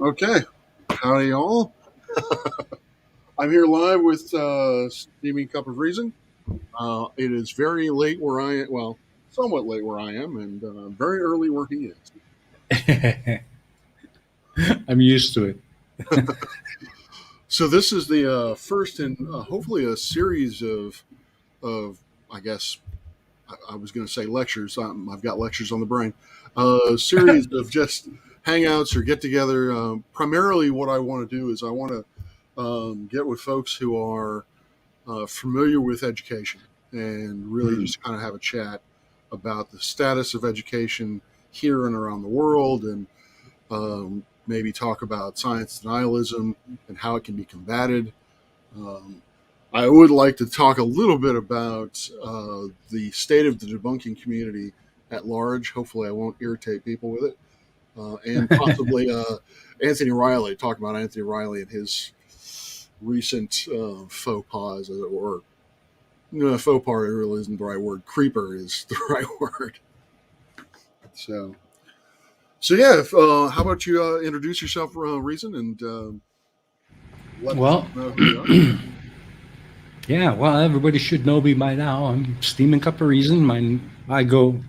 Okay, howdy y'all. I'm here live with Steaming Cup of Reason. It is very late where I am, well, somewhat late where I am, and very early where he is. I'm used to it. So this is the first in hopefully a series of I guess I was going to say lectures. I've got lectures on the brain. A series of just hangouts or get together. Primarily, what I want to do is I want to get with folks who are familiar with education and really Mm. just kind of have a chat about the status of education here and around the world, and maybe talk about science denialism and how it can be combated. Um, I would like to talk a little bit about the state of the debunking community at large. Hopefully, I won't irritate people with it. And possibly Anthony Riley, talk about Anthony Riley and his recent faux pas, or no, faux pas really isn't the right word. Creeper is the right word. So, so yeah. How about you introduce yourself, Reason, and let Well, people know who you are. yeah, well, everybody should know me by now. I'm Steaming Cup of Reason. I go,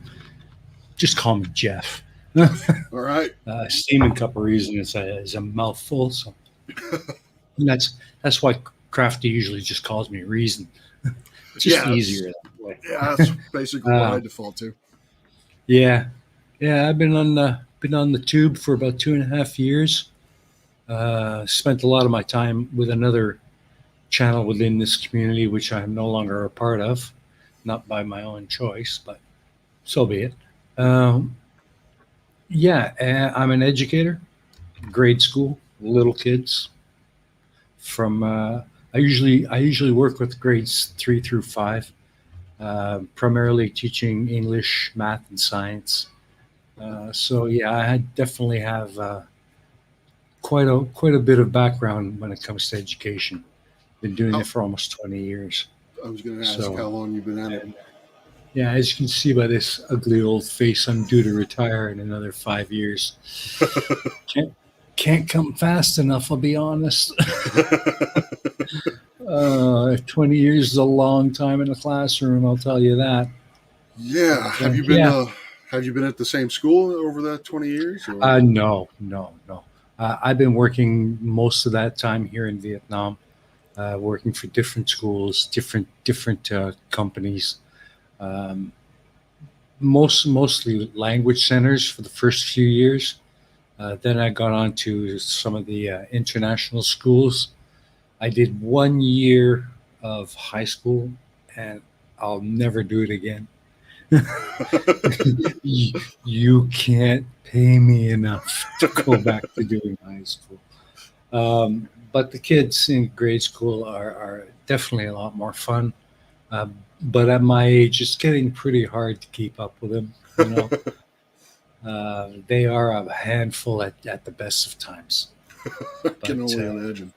just call me Jeff. All right. Steaming Cup of Reason is a mouthful, so and that's why Crafty usually just calls me Reason. It's just Yeah, easier that way. yeah. That's basically what Uh, I default to. yeah, yeah. I've been on the tube for about 2.5 years. Spent a lot of my time with another channel within this community, which I'm no longer a part of, not by my own choice, but so be it. Um, yeah, I'm an educator, grade school, little kids. From I usually work with grades 3 through 5, primarily teaching English, math, and science. So yeah, definitely have quite a bit of background when it comes to education. Been doing it How, for almost 20 years. I was going to ask So how long you've been at it. and yeah, as you can see by this ugly old face, I'm due to retire in another 5 years. Can't can't come fast enough. I'll be honest. 20 years is a long time in the classroom. I'll tell you that. Yeah. But yeah, Have you been at the same school over that 20 years, or? no, no, no. I've been working most of that time here in Vietnam, working for different schools, different companies. Um, mostly language centers for the first few years. Then I got on to some of the international schools. I did 1 year of high school, and I'll never do it again. You can't pay me enough to go back to doing high school. But the kids in grade school are definitely a lot more fun. But at my age, it's getting pretty hard to keep up with them. They are a handful at the best of times. I can But only imagine.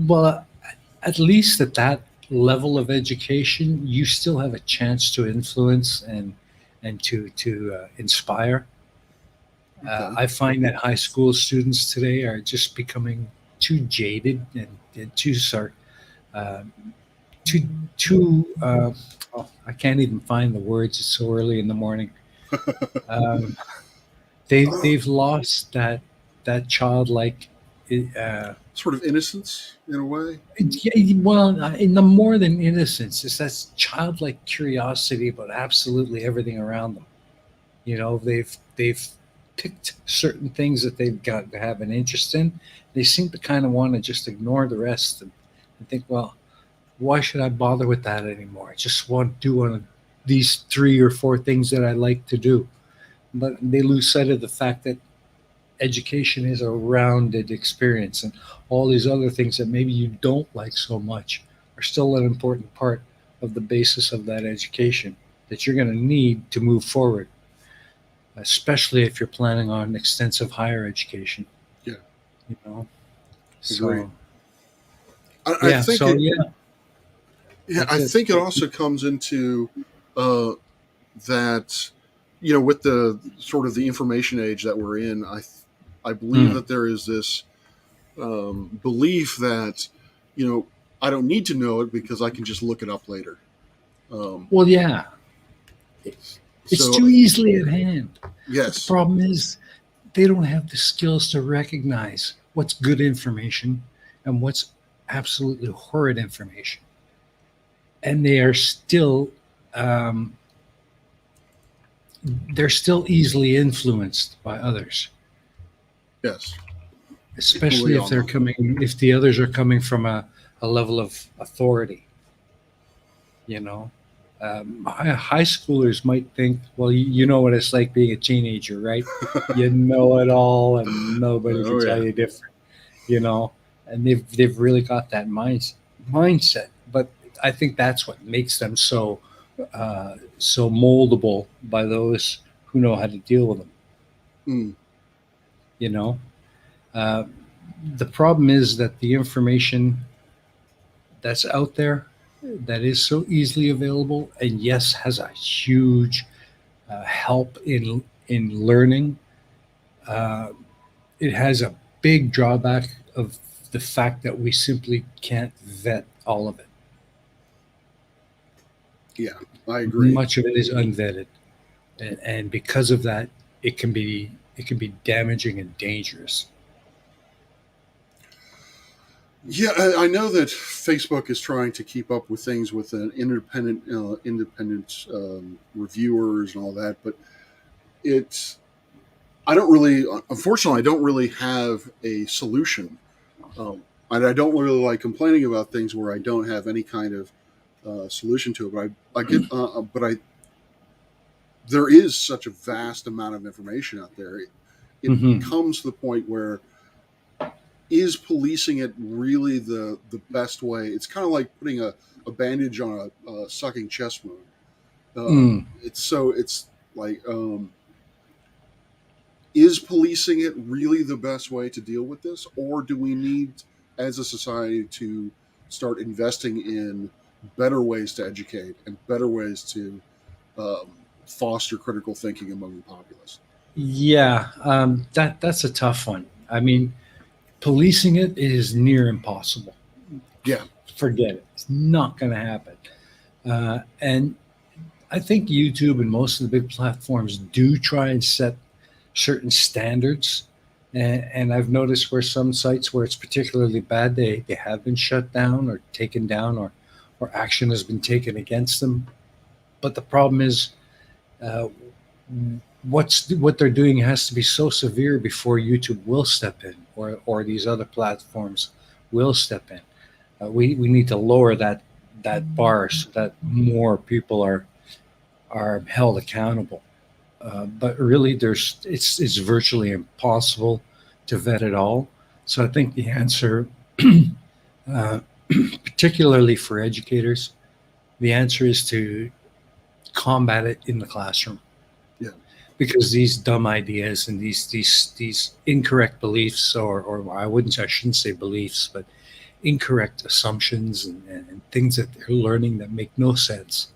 well, at least at that level of education, you still have a chance to influence and to inspire. Okay. I find that high school students today are just becoming too jaded and too sorry, uh, too too. Oh, I can't even find the words. It's so early in the morning. Um, they've lost that childlike. Uh, Sort of innocence in a way. Yeah, well, in the more than innocence, it's that childlike curiosity about absolutely everything around them. They've picked certain things that they've got to have an interest in. They seem to kind of want to just ignore the rest and think, well, why should I bother with that anymore? I just want to do one of these 3 or 4 things that I like to do. But they lose sight of the fact that education is a rounded experience, and all these other things that maybe you don't like so much are still an important part of the basis of that education that you're going to need to move forward, especially if you're planning on extensive higher education. Yeah, you know agreed. so I yeah, think so it. yeah, Yeah, that's I it. think it also comes into uh, that, with the sort of the information age that we're in. I believe that there is this belief that, I don't need to know it because I can just look it up later. Well, yeah, it's So too easily at hand. But the yes, problem is they don't have the skills to recognize what's good information and what's absolutely horrid information. And um, they're still easily influenced by others, yes, especially equally if they're online. coming, if the others are coming from a level of authority, you know. High schoolers might think, well, you know what it's like being a teenager, right? You know it all, and nobody can Oh tell yeah. you different, you know. And they've really got that mindset. But I think that's what makes them so moldable by those who know how to deal with them. Mm, You know, uh, the problem is that the information that's out there that is so easily available, and yes, has a huge help in learning. Uh, it has a big drawback of the fact that we simply can't vet all of it. yeah, I agree. Much of it is unvetted, and because of that, it can be damaging and dangerous. Yeah, I know that Facebook is trying to keep up with things with an independent reviewers and all that, but it's I don't really, unfortunately, I don't really have a solution. And I don't really like complaining about things where I don't have any kind of solution to it. But I get, but I there is such a vast amount of information out there. It Hmm. comes to the point where is policing it really the best way? It's kind of like putting a bandage on a sucking chest wound. Mm. It's like is policing it really the best way to deal with this, or do we need, as a society, to start investing in better ways to educate and better ways to foster critical thinking among the populace? Yeah, that's a tough one. I mean, policing it is near impossible. Yeah. Forget it; it's not going to happen. And I think YouTube and most of the big platforms do try and set certain standards. And I've noticed where some sites where it's particularly bad, they have been shut down or taken down, or action has been taken against them. But the problem is, uh, what they're doing has to be so severe before YouTube will step in, or these other platforms will step in. We need to lower that bar so that more people are held accountable. But really, it's virtually impossible to vet it all. So I think the answer, uh, particularly for educators, the answer is to combat it in the classroom, Yeah. because these dumb ideas and these incorrect beliefs, or I shouldn't say beliefs, but incorrect assumptions and things that they're learning that make no sense,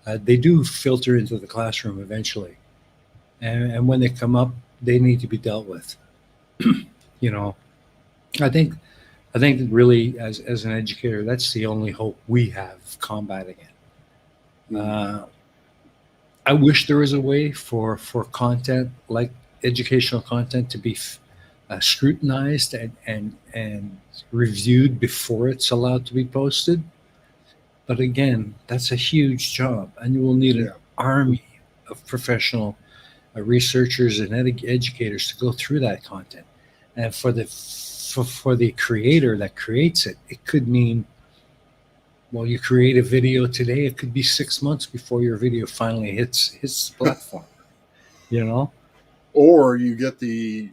they do filter into the classroom eventually, and when they come up, they need to be dealt with. You know, I think I think really, as an educator, that's the only hope we have of combating it. Mm. I wish there was a way for content like educational content to be scrutinized and reviewed before it's allowed to be posted. But again, that's a huge job, and you will need an Yeah. army of professional researchers and educators to go through that content. And for the creator that creates it, it could mean, well, you create a video today, it could be 6 months before your video finally hits the platform. You know? Or you get the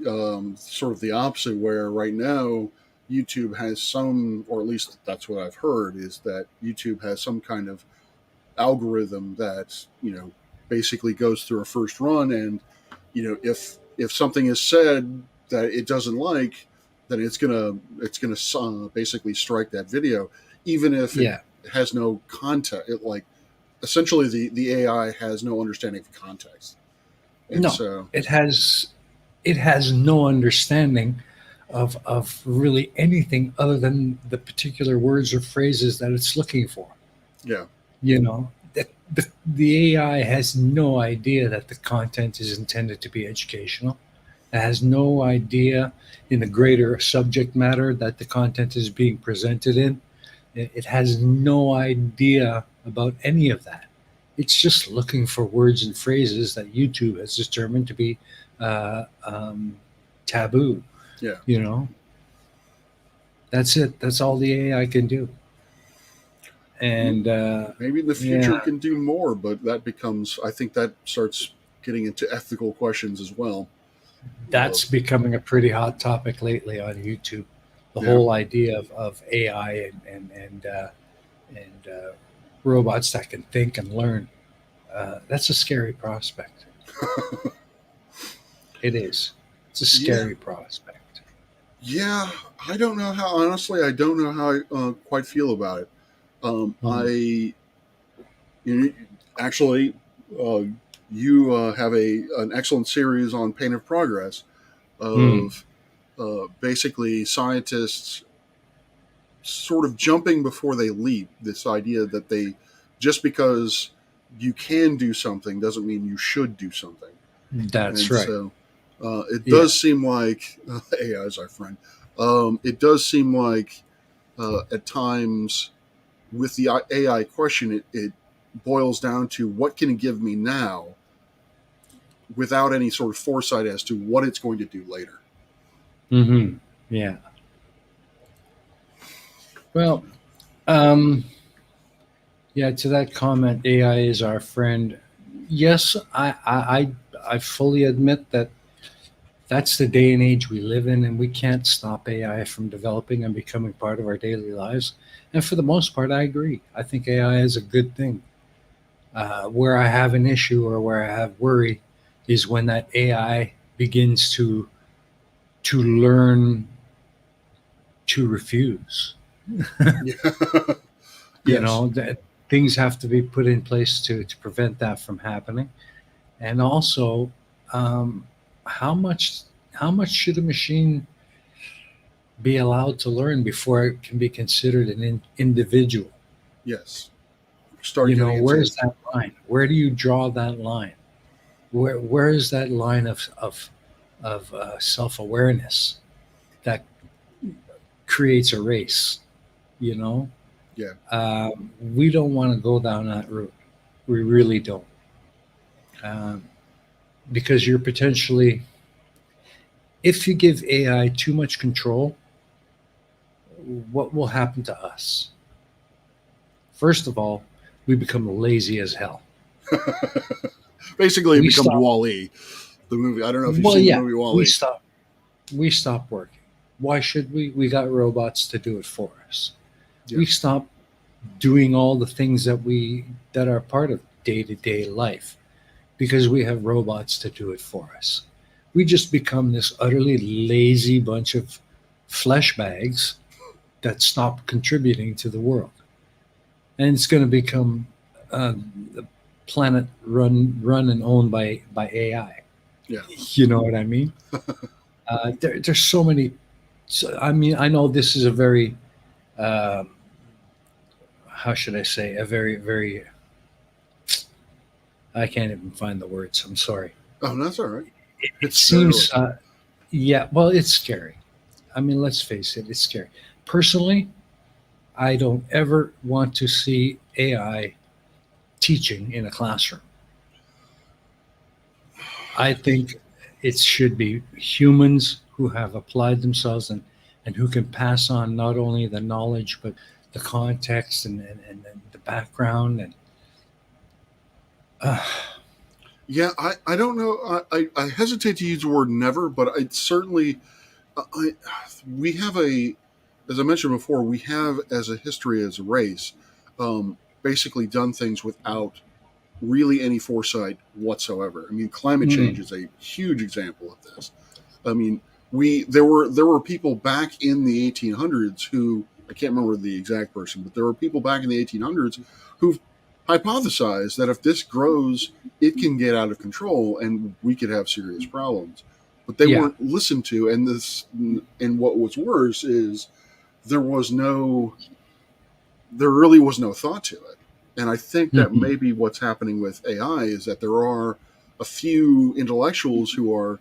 sort of the opposite, where right now YouTube has some, or at least that's what I've heard, is that YouTube has some kind of algorithm that basically goes through a first run, and if something is said that it doesn't like, then it's gonna basically strike that video, even if it Yeah. has no context. It, like, essentially the AI has no understanding of context, and No, so it has. it has no understanding of really anything other than the particular words or phrases that it's looking for. Yeah. You know, the AI has no idea that the content is intended to be educational. It has no idea in the greater subject matter that the content is being presented in. It has no idea about any of that. It's just looking for words and phrases that YouTube has determined to be uh, um, taboo. Yeah. You know, that's it. That's all the AI can do. And Maybe in the future yeah, it can do more, but that becomes, I think that starts getting into ethical questions as well. that's becoming a pretty hot topic lately on YouTube. The Yeah. whole idea of AI and robots that can think and learn. That's a scary prospect. It is. It's a Yeah. scary prospect. Yeah. I don't know how, honestly, I don't know how I quite feel about it. Mm. You actually, uh, you have an excellent series on Pain of Progress Mm. of basically scientists sort of jumping before they leap. This idea that they, just because you can do something doesn't mean you should do something. That's And right. so it Yeah. does seem like AI is our friend. It does seem like at times with the AI question, it boils down to what can it give me now without any sort of foresight as to what it's going to do later. Hmm. Yeah. Well, um, yeah. To that comment, AI is our friend. Yes, I fully admit that that's the day and age we live in, and we can't stop AI from developing and becoming part of our daily lives. And for the most part, I agree. I think AI is a good thing. Where I have an issue or where I have worry is when that AI begins to learn to refuse. Yeah. You Yes. know, that things have to be put in place to prevent that from happening. And also, um, how much how much should a machine be allowed to learn before it can be considered an individual? Yes. Start You know, getting where's into that line? Where do you draw that line? Where is that line of self awareness that creates a race? You know, yeah. we don't want to go down that route. We really don't, um, because you're potentially, if you give AI too much control, what will happen to us? First of all, we become lazy as hell. Basically, it We becomes stop. Wall-E, the movie. I don't know if you've Well, seen the yeah, movie we Wall-E. stop. We stop working. Why should we? We got robots to do it for us. Yeah. We stop doing all the things that are part of day-to-day life because we have robots to do it for us. We just become this utterly lazy bunch of flesh bags that stop contributing to the world, and it's going to become the planet run and owned by AI. Yeah. You know what I mean? There's so many. So, I mean, I know this is a very um, how should I say, a very I can't even find the words. I'm sorry. Oh, that's all right. It It's scary. seems, yeah, well, it's scary. I mean, let's face it, it's scary. Personally, I don't ever want to see AI teaching in a classroom. I think it should be humans who have applied themselves and who can pass on not only the knowledge, but the context and the background. And uh, Yeah, I don't know. I hesitate to use the word never, but I certainly we have as I mentioned before, we have as a history as a race, basically done things without really any foresight whatsoever. I mean, climate change mm, is a huge example of this. I mean, there were people back in the 1800s who, I can't remember the exact person, but there were people back in the 1800s who hypothesized that if this grows, it can get out of control and we could have serious problems. but they Yeah. weren't listened to. And what was worse is there really was no thought to it. And I think that Mhm. maybe what's happening with AI is that there are a few intellectuals who are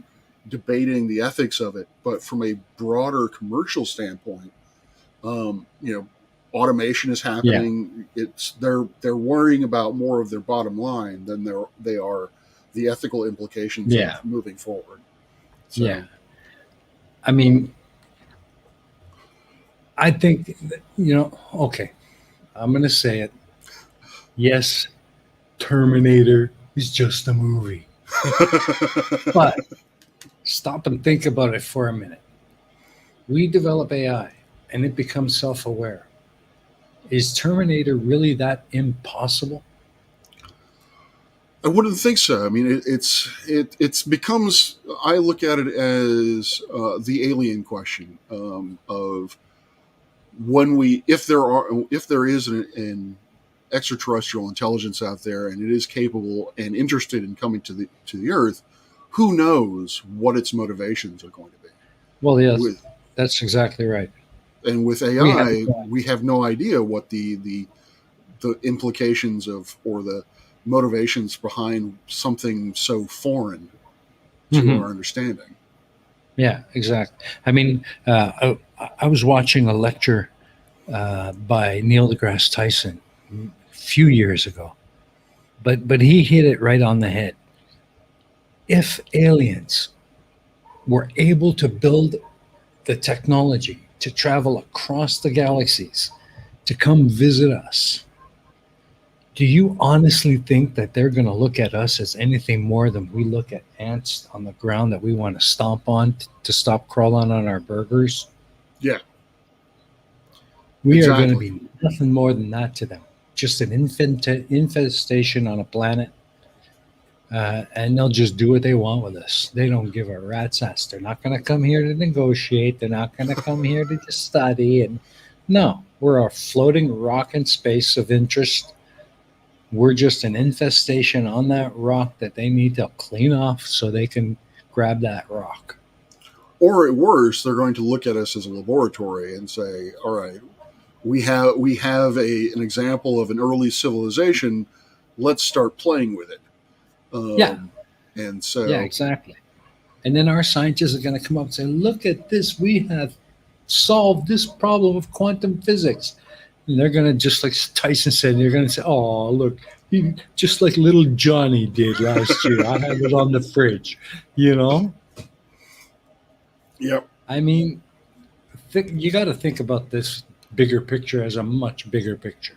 debating the ethics of it, but from a broader commercial standpoint, you know, automation is Yeah. happening. They're worrying about more of their bottom line than they are the ethical implications Yeah. of moving forward. Yeah. So I mean, I think, okay, I'm going to say it. Yes, Terminator is just a movie. But stop and think about it for a minute. We develop AI and it becomes self aware. Is Terminator really that impossible? I wouldn't think so. I mean, it's becomes. I look at it as the alien question of when we if there is an extraterrestrial intelligence out there and it is capable and interested in coming to the Earth, who knows what its motivations are going to be. Well, yes, With that's exactly right. with We have AI, no we have no idea what the implications of or the motivations behind something so foreign to idea. our understanding. Yeah, exactly. I mean, I was watching a lecture by Neil deGrasse Tyson a few years ago, but he hit it right on the head. If aliens were able to build the technology to travel across the galaxies to come visit us, do you honestly think that they're going to look at us as anything more than we look at ants on the ground that we want to stomp on to stop crawling on our burgers? Yeah, We are going to exactly. be nothing more than that to them. Just an infestation on a planet, and they'll just do what they want with us. They don't give a rat's ass. They're not going to come here to negotiate. They're not going to come here to just study. And no, we're a floating rock in space of interest. We're just an infestation on that rock that they need to clean off so they can grab that rock. Or at worst, they're going to look at us as a laboratory and say, "All right, we have an example of an early civilization. Let's start playing with it." Yeah, And yeah, so, exactly. And then our scientists are going to come up and say, look at this. We have solved this problem of quantum physics. And they're going to, just like Tyson said, they're going to say, oh, look, just like little Johnny did last year. I have it on the fridge. You know, yep, I mean, you got to think about this bigger picture as a much bigger picture.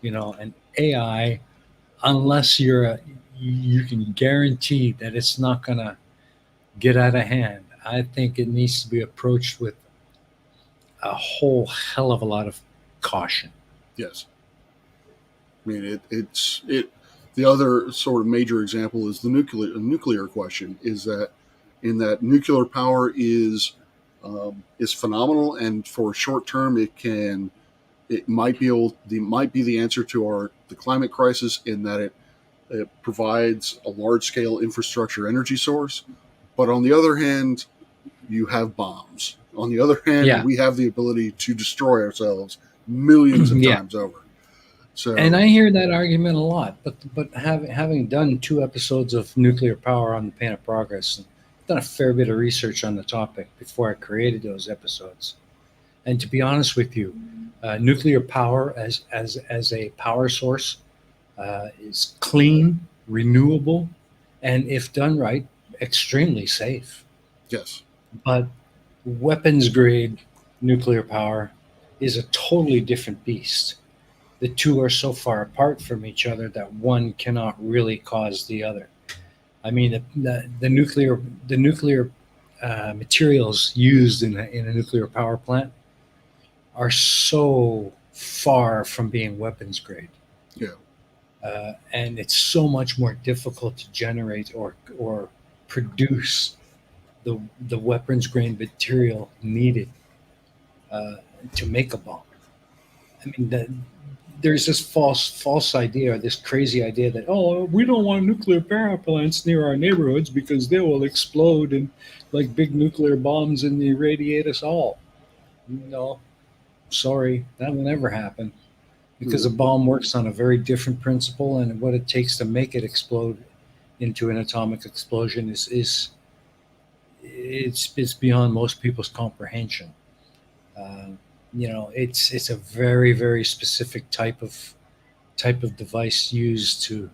And AI, unless you can guarantee that it's not going to get out of hand, I think it needs to be approached with a whole hell of a lot of caution. yes. I mean, it's it. The other sort of major example is the nuclear question. Is that in that nuclear power is phenomenal, and for short term, it might be the answer to the climate crisis in that it provides a large scale infrastructure energy source. But on the other hand, you have bombs. On the other hand, Yeah. we have the ability to destroy ourselves millions of Yeah. times over. And So I hear that argument a lot, but having done 2 episodes of nuclear power on the Pan of Progress, and done a fair bit of research on the topic before I created those episodes. And to be honest with you, nuclear power as a power source is clean, renewable, and if done right, extremely safe. yes, But weapons grade nuclear power is a totally different beast. The two are so far apart from each other that one cannot really cause the other. I mean, the nuclear materials used in a nuclear power plant are so far from being weapons grade, yeah, and it's so much more difficult to generate or produce the weapons grade material needed uh, to make a bomb. I mean, there's this false idea, this crazy idea that, oh, we don't want nuclear power plants near our neighborhoods because they will explode and like big nuclear bombs and irradiate us all. No, sorry, that will never happen, because a bomb works on a very different principle, and what it takes to make it explode into an atomic explosion is it's beyond most people's comprehension. Uh, it's a very, very specific type of device used to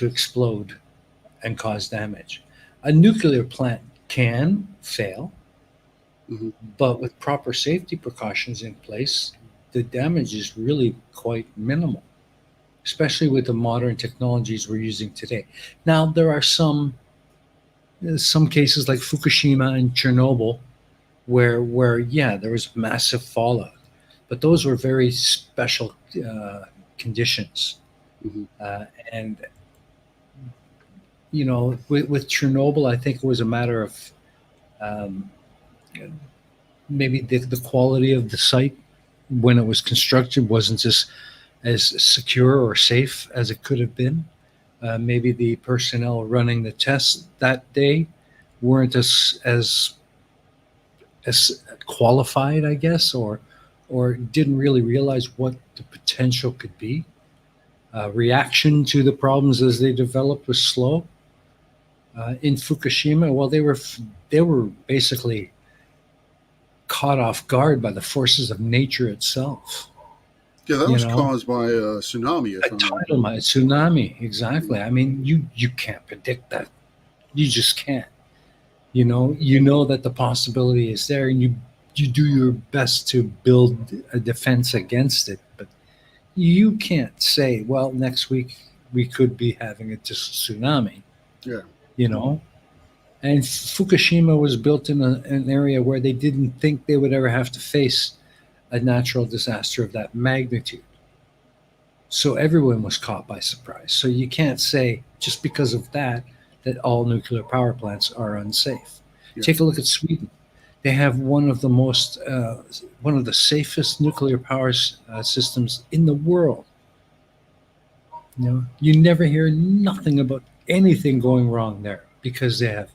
explode and cause damage. A nuclear plant can fail, Mhm. but with proper safety precautions in place, the damage is really quite minimal, especially with the modern technologies we're using today. Now, there are some cases like Fukushima and Chernobyl where yeah, there was massive fallout, but those were very special conditions. Mhm. And with Chernobyl, I think it was a matter of um, maybe the quality of the site when it was constructed wasn't as secure or safe as it could have been. Maybe the personnel running the test that day weren't as qualified, I guess, or didn't really realize what the potential could be. Reaction to the problems as they developed was slow. In Fukushima, well, they were basically caught off guard by the forces of nature itself. Yeah, that You was know, caused by a tsunami. a tidal tsunami, exactly. I mean, you can't predict that. You just can't. You know that the possibility is there, and you do your best to build a defense against it, but you can't say, well, next week we could be having a tsunami. Yeah. You know, and Fukushima was built in an area where they didn't think they would ever have to face a natural disaster of that magnitude. So everyone was caught by surprise. So you can't say just because of that all nuclear power plants are unsafe. Yeah. Take a look at Sweden. They have one of the safest nuclear power systems in the world. You never hear nothing about anything going wrong there because they have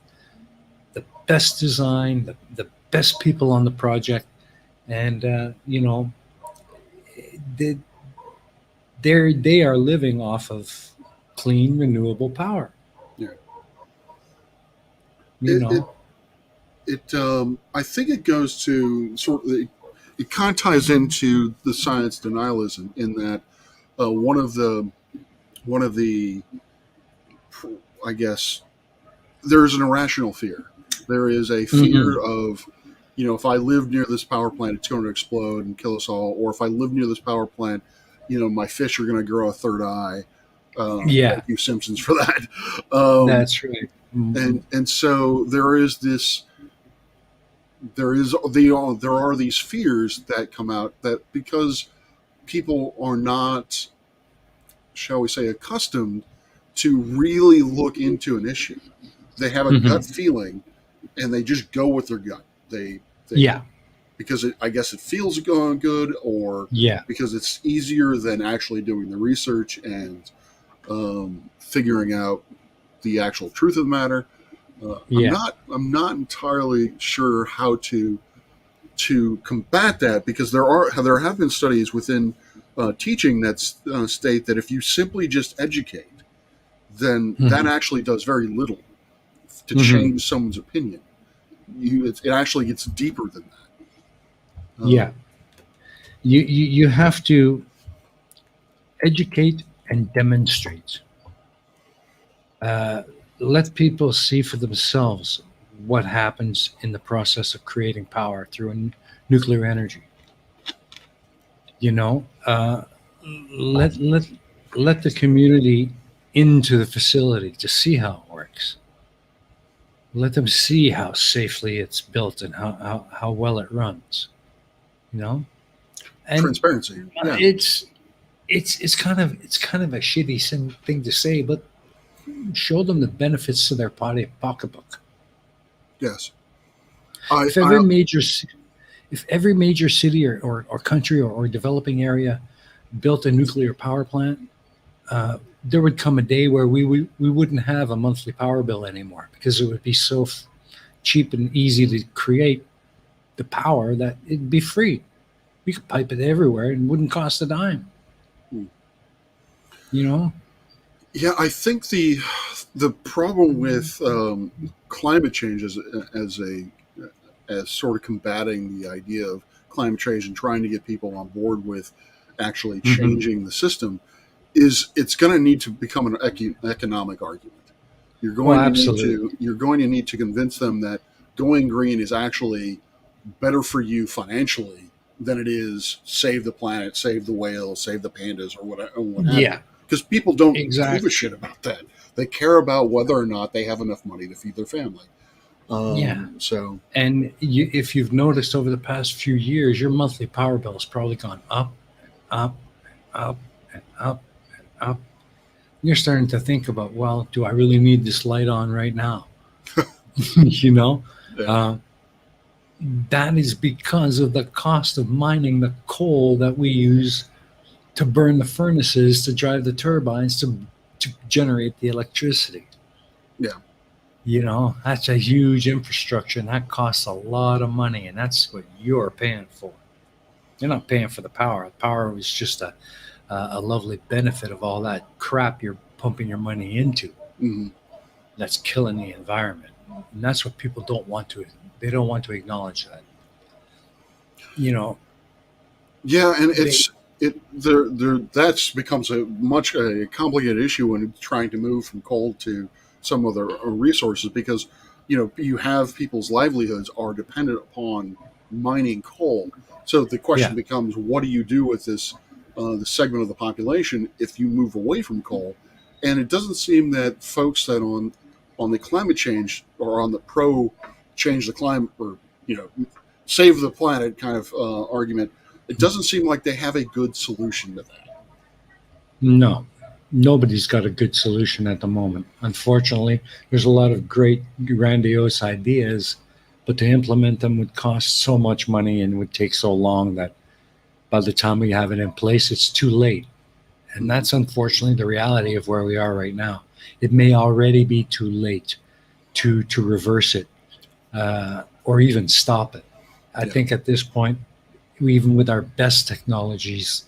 the best design, the best people on the project, and they, they are living off of clean, renewable power. Yeah. You It, it know, I think it goes to sort of it kind of ties into the science denialism in that one of the I guess there's an irrational fear. There is a fear of, if I live near this power plant, it's going to explode and kill us all. Or if I live near this power plant, my fish are going to grow a third eye. Yeah. Thank you, Simpsons, for that. That's right. And so there is this. There are these fears that come out that because people are not, shall we say, accustomed to really look into an issue. They have a gut feeling, and they just go with their gut. They Yeah. because I guess it feels going good, or Yeah. because it's easier than actually doing the research and figuring out the actual truth of the matter. Yeah. I'm not entirely sure how to combat that, because there have been studies within teaching that state that if you simply just educate, then that actually does very little to change someone's opinion. It actually gets deeper than that. Yeah. You have to educate and demonstrate. Let people see for themselves what happens in the process of creating power through nuclear energy. Let let the community into the facility to see how it works. Let them see how safely it's built and how well it runs. And Transparency. Yeah. it's kind of a shitty thing to say, but show them the benefits to their pocketbook. Yes. If every major city or country or developing area built a nuclear power plant, there would come a day where we wouldn't have a monthly power bill anymore, because it would be so cheap and easy to create the power that it'd be free. We could pipe it everywhere and it wouldn't cost a dime. Hmm. You know? Yeah, I think the problem with climate change as sort of combating the idea of climate change and trying to get people on board with actually changing the system is it's going to need to become an economic argument. You're going to need to convince them that going green is actually better for you financially than it is save the planet, save the whales, save the pandas, or what have you. Because people don't give a shit about that. They care about whether or not they have enough money to feed their family. So, and if you've noticed over the past few years, your monthly power bill has probably gone up, up, up, and up, and up. You're starting to think about, well, do I really need this light on right now? You know, that is because of the cost of mining the coal that we use to burn the furnaces, to drive the turbines, to generate the electricity. Yeah. You know, that's a huge infrastructure, and that costs a lot of money, and that's what you're paying for. You're not paying for the power. The power is just a lovely benefit of all that crap you're pumping your money into. Mm-hmm. That's killing the environment, and that's what people don't want to. They don't want to acknowledge that. You know. Yeah, and that becomes a complicated issue when trying to move from coal to some other resources, because you have people's livelihoods are dependent upon mining coal. So the question becomes, what do you do with this the segment of the population if you move away from coal? And it doesn't seem that folks that on the climate change or on the pro change the climate or save the planet kind of argument, it doesn't seem like they have a good solution to that. No, nobody's got a good solution at the moment. Unfortunately, there's a lot of great, grandiose ideas, but to implement them would cost so much money and would take so long that by the time we have it in place, it's too late. And that's unfortunately the reality of where we are right now. It may already be too late to reverse it or even stop it. I think at this point, even with our best technologies,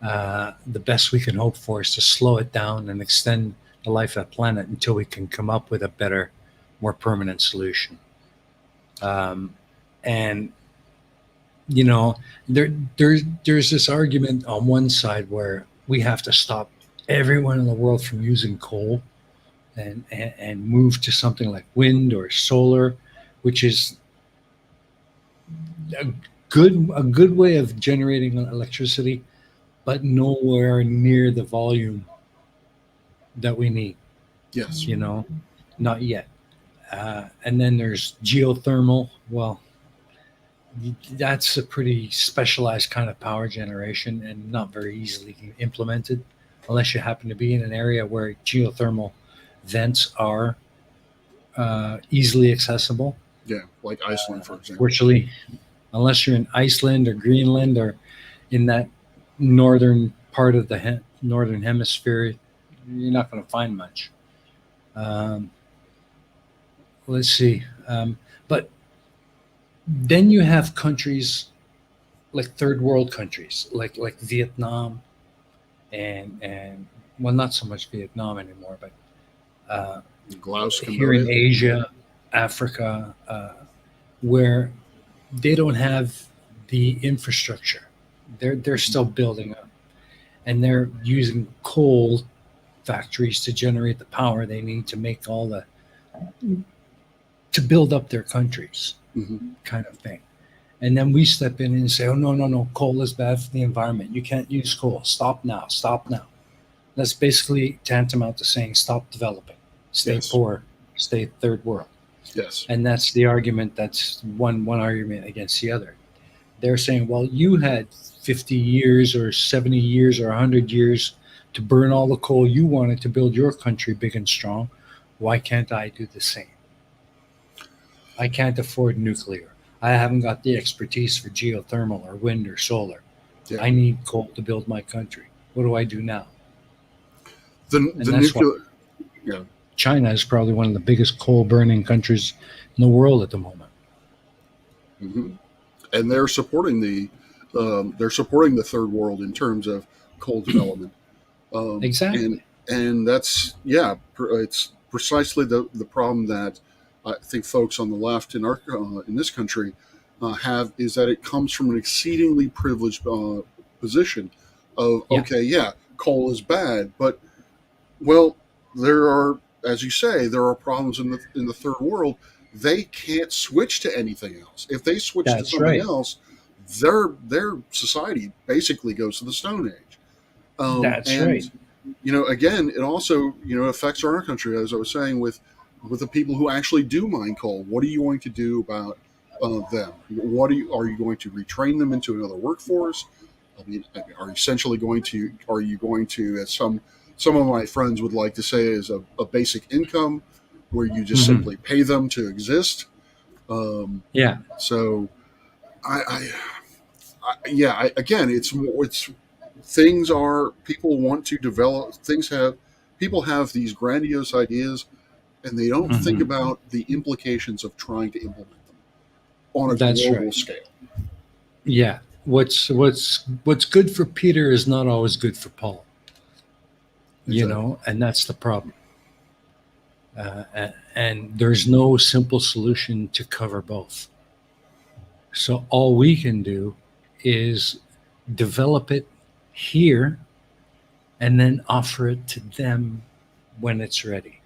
the best we can hope for is to slow it down and extend the life of the planet until we can come up with a better, more permanent solution. And there's this argument on one side where we have to stop everyone in the world from using coal and move to something like wind or solar, which is a good way of generating electricity, but nowhere near the volume that we need. Yes. Not yet. And then there's geothermal. Well, that's a pretty specialized kind of power generation and not very easily implemented unless you happen to be in an area where geothermal vents are easily accessible. Yeah, like Iceland, for example. Virtually, unless you're in Iceland or Greenland or in that northern part of the northern hemisphere, you're not going to find much. Let's see. But then you have countries like third world countries, like Vietnam, and well, not so much Vietnam anymore, but here in Asia, Africa, where they don't have the infrastructure. They're still building up, and they're using coal factories to generate the power they need to make to build up their countries, kind of thing. And then we step in and say, oh, no, coal is bad for the environment. You can't use coal. Stop now. That's basically tantamount to saying stop developing, stay poor, stay third world. Yes. And that's the argument. That's one argument against the other. They're saying, well, you had 50 years or 70 years or 100 years to burn all the coal you wanted to build your country big and strong. Why can't I do the same? I can't afford nuclear. I haven't got the expertise for geothermal or wind or solar. Yeah. I need coal to build my country. What do I do now? The And the that's why nuclear. Yeah. China is probably one of the biggest coal burning countries in the world at the moment. Hmm. And they're supporting the third world in terms of coal development. And Exactly. that's, yeah, it's precisely the problem that I think folks on the left in this country have, is that it comes from an exceedingly privileged position of, Yeah, okay, yeah, coal is bad, but, well, there are, as you say, there are problems in the third world. They can't switch to anything else. If they switch to that's something right. else, their society basically goes to the Stone Age. That's And right. again, it also affects our country, as I was saying, with the people who actually do mine coal. What are you going to do about them? What are you going to retrain them into another workforce? I mean, are you going to, as some of my friends would like to say, is a basic income where you just Hmm. simply pay them to exist? Um, Yeah. so yeah, again, it's things are people want to develop things have people have these grandiose ideas, and they don't think Hmm. about the implications of trying to implement them on a That's global right. scale. Yeah. What's good for Peter is not always good for Paul. Exactly. And that's the problem. And there's no simple solution to cover both. So all we can do is develop it here and then offer it to them when it's ready.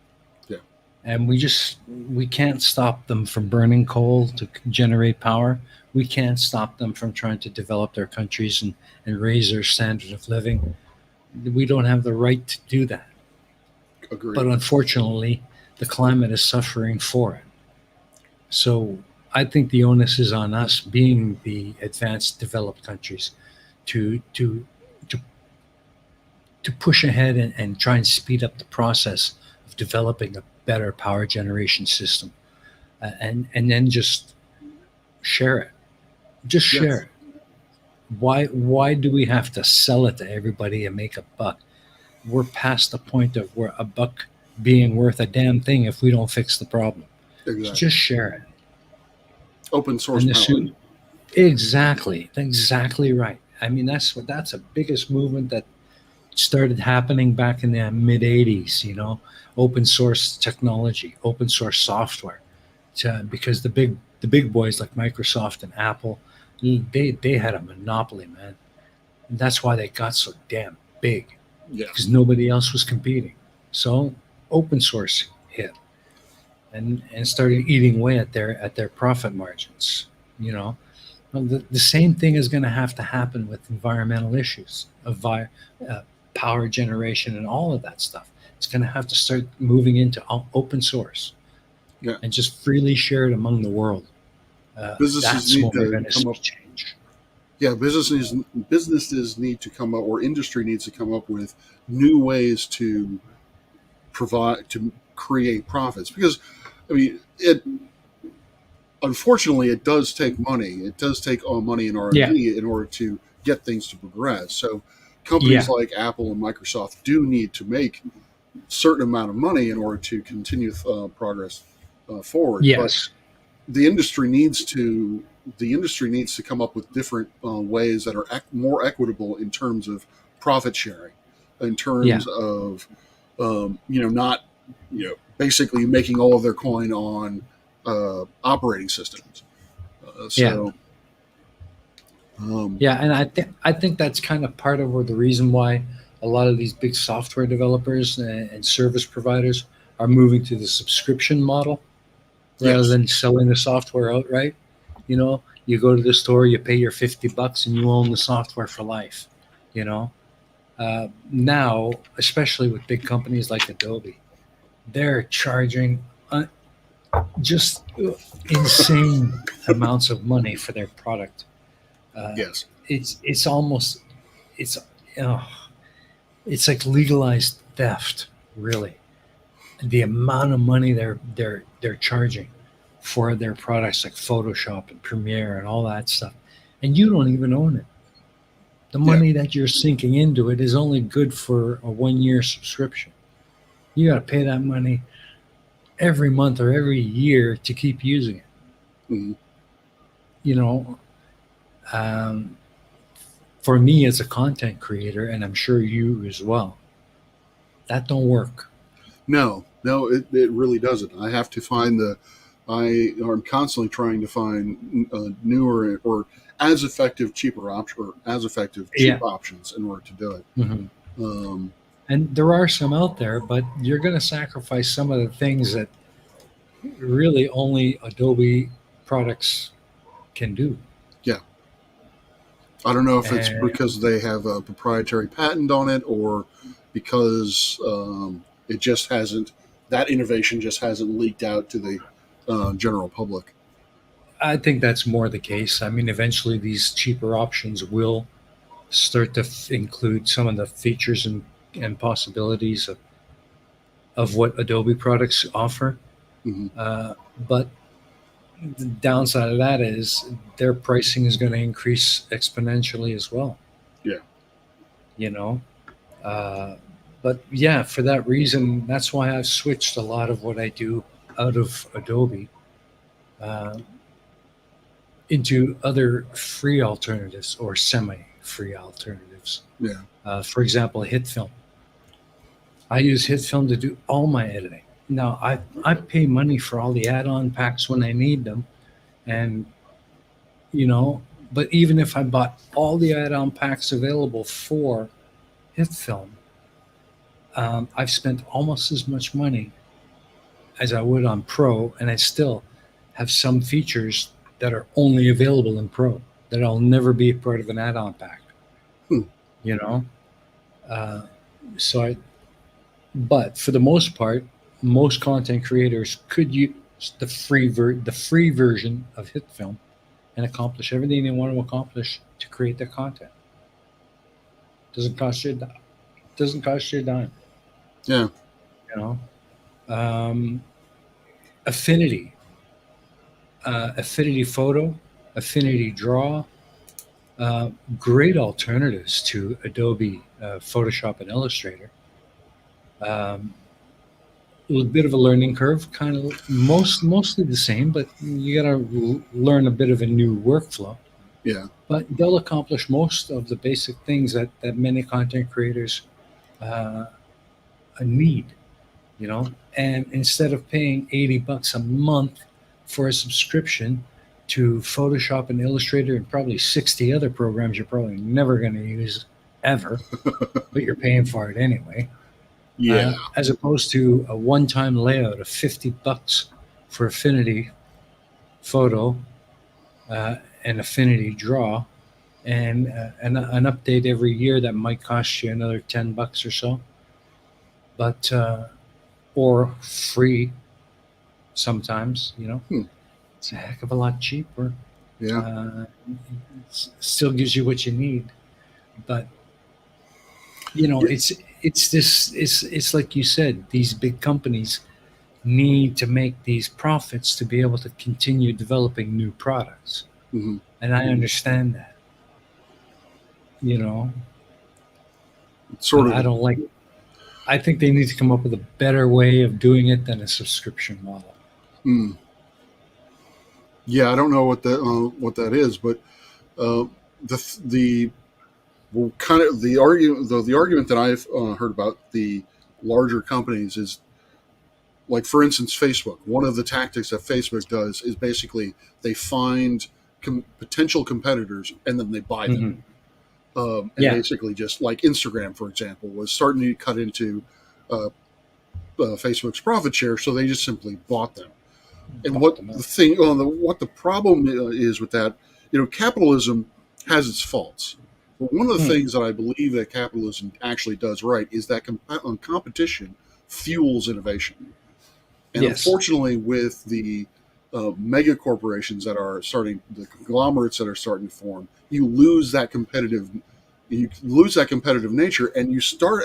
Yeah. And we can't stop them from burning coal to generate power. We can't stop them from trying to develop their countries and raise their standard of living. We don't have the right to do that. But Agreed. unfortunately, the climate is suffering for it. So I think the onus is on us, being the advanced developed countries, to to to to push ahead and try and speed up the process of developing a better power generation system, and then just share it. Just share Yes. it. Why do we have to sell it to everybody and make a buck? We're past the point of where a buck being worth a damn thing if we don't fix the problem. So Exactly. just share it. Open source And the power. soon exactly right. I mean, that's a biggest movement that started happening back in the mid 80s, open source technology, open source software, because the big boys like Microsoft and Apple, they had a monopoly, man. And that's why they got so damn big, Yeah. because nobody else was competing. So open source hit and started eating away at their profit margins, you know. Well, the same thing is going to have to happen with environmental issues of power generation and all of that stuff. It's going to have to start moving into open source Yeah. and just freely share it among the world. Businesses That's need when we're to going to come see up. change. Yeah, businesses need to come up, or industry needs to come up with new ways to create profits, because I mean, it unfortunately, it does take money. It does take money in Yeah, R&D in order to get things to progress. So companies yeah, like Apple and Microsoft do need to make a certain amount of money in order to continue progress forward. But yes, the industry needs to come up with different ways that are more equitable in terms of profit sharing, in yeah, terms of not basically making all of their coin on operating systems. yeah. So um, Yeah, and I think that's kind of part of the reason why a lot of these big software developers and service providers are moving to the subscription model rather yes, than selling the software outright. You go to the store, you pay your $50, and you own the software for life. You know, now, especially with big companies like Adobe, they're charging just insane amounts of money for their product. Uh, yes, it's almost it's oh, it's like legalized theft, really. The amount of money they're charging for their products like Photoshop and Premiere and all that stuff, and you don't even own it. The money that you're sinking into it is only good for a 1 year subscription. You got to pay that money every month or every year to keep using it. Mhm. You know, um, for me as a content creator, and I'm sure you as well, that don't work. No, it really doesn't. I have to find I'm constantly trying to find newer or as effective, cheaper option or as effective, cheap Yeah. options in order to do it. Mhm. Um, And there are some out there, but you're going to sacrifice some of the things that really only Adobe products can do. yeah, I don't know if it's And because they have a proprietary patent on it or because it just hasn't that innovation just hasn't leaked out to the general public. I think that's more the case. I mean, eventually these cheaper options will start to include some of the features and possibilities of what Adobe products offer. Hmm. But the downside of that is their pricing is going to increase exponentially as well, Yeah. you know? Uh, but yeah, for that reason, that's why I've switched a lot of what I do out of Adobe uh, into other free alternatives or semi free alternatives. Yeah. For example, HitFilm. I use HitFilm to do all my editing. Now, I pay money for all the add on packs when I need them. And, you know, but even if I bought all the add on packs available for HitFilm, I've spent almost as much money as I would on Pro, and I still have some features that are only available in Pro that I'll never be a part of an add-on pack. Hmm. You know, uh, so I. But for the most part, most content creators could use the free version of HitFilm and accomplish everything they want to accomplish to create their content. Doesn't cost you a dime. Yeah. You know, um, Affinity, Affinity Photo, Affinity Draw, uh, great alternatives to Adobe Photoshop and Illustrator. Um, a little bit of a learning curve, kind of mostly the same, but you got to learn a bit of a new workflow. Yeah. But they'll accomplish most of the basic things that many content creators uh, need, you know. And instead of paying $80 a month for a subscription to Photoshop and Illustrator and probably 60 other programs you're probably never going to use ever, but you're paying for it anyway, Yeah. as opposed to a one-time layout of $50 for Affinity Photo and Affinity Draw, and an update every year that might cost you another $10 or so, but or free sometimes. You know, Hmm. it's a heck of a lot cheaper. Yeah. Uh, it still gives you what you need, but you know, Yeah. it's like you said, these big companies need to make these profits to be able to continue developing new products. Hmm. And I understand that, you know, It's sort but of. I don't like, I think they need to come up with a better way of doing it than a subscription model. Mm, yeah. I don't know what that is, but uh, the well, kind of the argument that I've heard about the larger companies is like, for instance, Facebook. One of the tactics that Facebook does is basically they find potential competitors and then they buy them. Hmm. And Yeah, basically, just like Instagram, for example, was starting to cut into uh, Facebook's profit share, so they just simply bought them. And bought what them the out. thing, what the problem is with that, capitalism has its faults. But one of the Hmm. things that I believe that capitalism actually does right is that competition fuels innovation. And Yes. unfortunately, with the mega corporations the conglomerates that are starting to form, you lose that competitive nature, and you start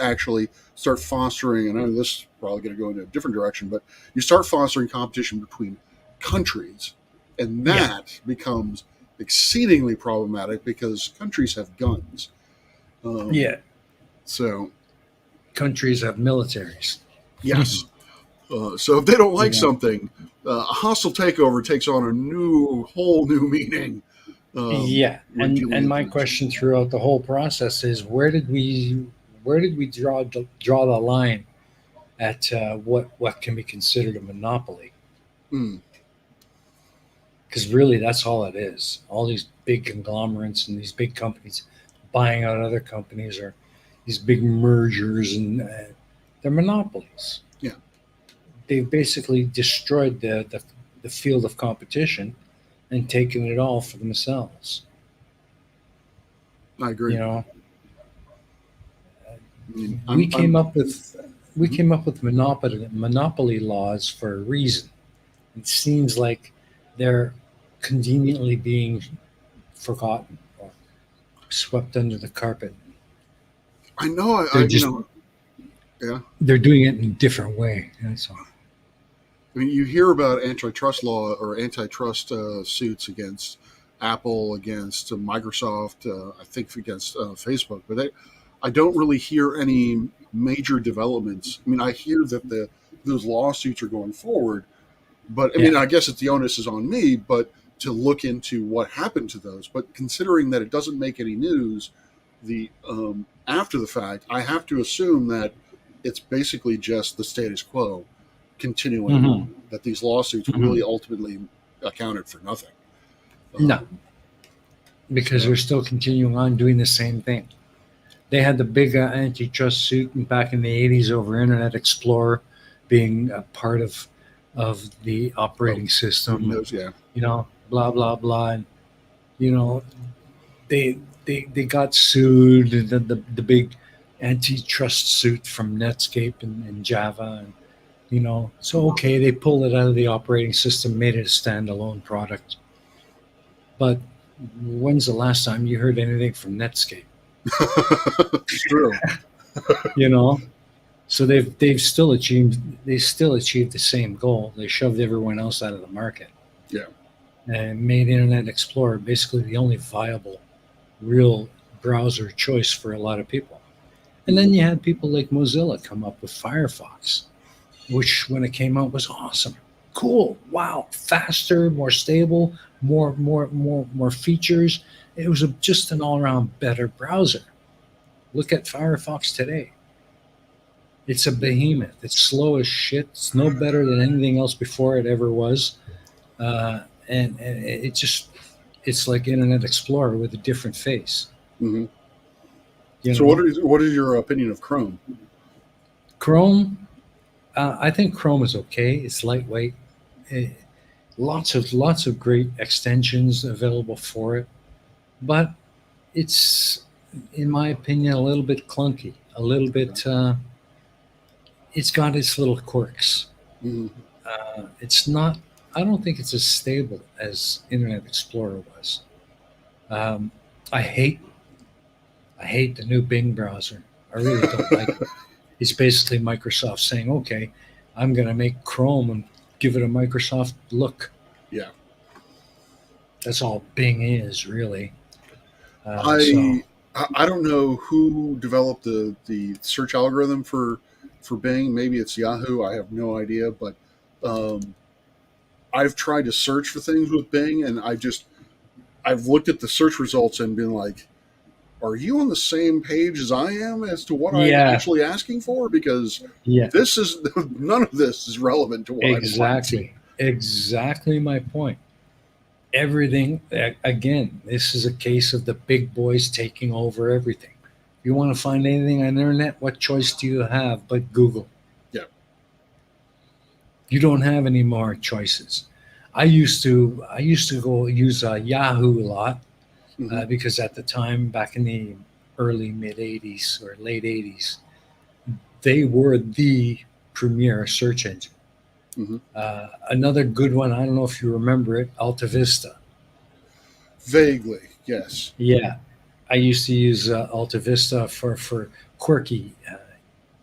fostering. And I know this is probably going to go in a different direction, but you start fostering competition between countries, and Yeah. that becomes exceedingly problematic because countries have guns. Yeah. So, Countries have militaries. yes. So if they don't like Yeah. something, a hostile takeover takes on a whole new meaning. Yeah. When dealing And with my things. question throughout the whole process is where did we draw the line at what can be considered a monopoly? Mm, Because really, that's all it is. All these big conglomerates and these big companies buying out other companies, or these big mergers, and they're monopolies. yeah, They've basically destroyed the field of competition and taken it all for themselves. I agree. You know, I mean, we came up with we Mhm. came up with monopoly laws for a reason. It seems like they're conveniently being forgotten or swept under the carpet. I know. They're just Yeah. they're doing it in a different way. That's all. I mean, you hear about antitrust law or antitrust suits against Apple, against Microsoft, I think against Facebook, but I don't really hear any major developments. I mean, I hear that those lawsuits are going forward, but I mean, Yeah. I guess the onus is on me, but to look into what happened to those. But considering that it doesn't make any news, the after the fact, I have to assume that it's basically just the status quo continuing Hmm. on. That these lawsuits Hmm. really ultimately accounted for nothing. No, Um, because so they're still continuing on doing the same thing. They had the big antitrust suit back in the '80s over Internet Explorer being a part of the oh, operating system. Windows, yeah, Blah blah blah. And you know, they got sued. The big antitrust suit from Netscape and Java, and so okay, they pulled it out of the operating system, made it a standalone product. But when's the last time you heard anything from Netscape? it's true. You know, so they still achieved the same goal. They shoved everyone else out of the market Yeah, and made Internet Explorer basically the only viable, real browser choice for a lot of people. And Mhm. then you had people like Mozilla come up with Firefox, which when it came out was awesome. Cool. Wow. Faster, more stable, more features. It was just an all-around better browser. Look at Firefox today. It's a behemoth. It's slow as shit. It's no better than anything else before it ever was. And it's like Internet Explorer with a different face. Hmm. You So know, what is your opinion of Chrome? Chrome. I think Chrome is okay. It's lightweight. Eh, lots of great extensions available for it, but it's, in my opinion, a little bit clunky. A little bit. It's got its little quirks. Hmm. It's not. I don't think it's as stable as Internet Explorer was. Um, I hate. I hate the new Bing browser. I really don't like it. It's basically Microsoft saying, "Okay, I'm going to make Chrome and give it a Microsoft look." Yeah, That's all Bing is, really. So I I don't know who developed the search algorithm for Bing. Maybe it's Yahoo. I have no idea, but um, I've tried to search for things with Bing, and I've looked at the search results and been like, "Are you on the same page as I am as to what I'm yeah, actually asking for?" Because yeah, this is none of this is relevant to what I want. exactly my point. Everything again. This is a case of the big boys taking over everything. You want to find anything on the internet? What choice do you have but Google? Yeah. You don't have any more choices. I used to go use Yahoo a lot Hmm. because at the time, back in the early mid '80s or late '80s, they were the premier search engine. Hmm. Another good one, I don't know if you remember it, Alta Vista. Vaguely, yes. Yeah, I used to use Alta Vista for quirky,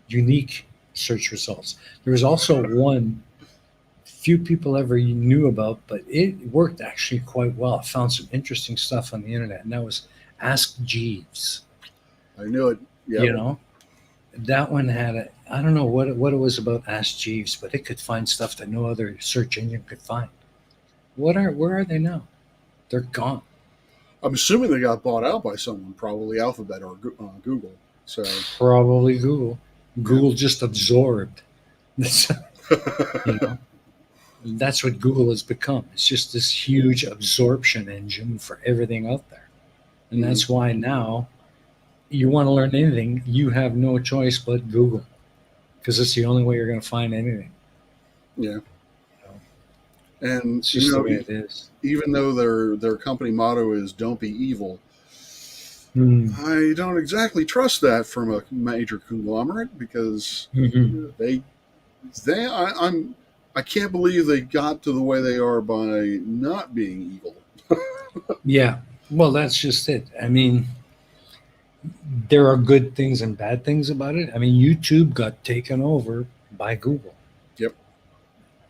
unique search results. There was also one few people ever knew about, but it worked actually quite well. I found some interesting stuff on the internet, and that was Ask Jeeves. I knew it. Yep. You know, that one had a, I don't know what it was about Ask Jeeves, but it could find stuff that no other search engine could find. Where are they now? They're gone. I'm assuming they got bought out by someone, probably Alphabet or Google. So Probably Google. Google just absorbed. You know, that's what Google has become. It's just this huge absorption engine for everything out there. And that's why now you want to learn anything, you have no choice but Google, because it's the only way you're going to find anything. Yeah. You know, And it's just the way it is. even though their company motto is "Don't be evil," Mm. I don't exactly trust that from a major conglomerate because Mhm. I can't believe they got to the way they are by not being evil. Yeah. Well, that's just it. I mean, there are good things and bad things about it. I mean, YouTube got taken over by Google. Yep.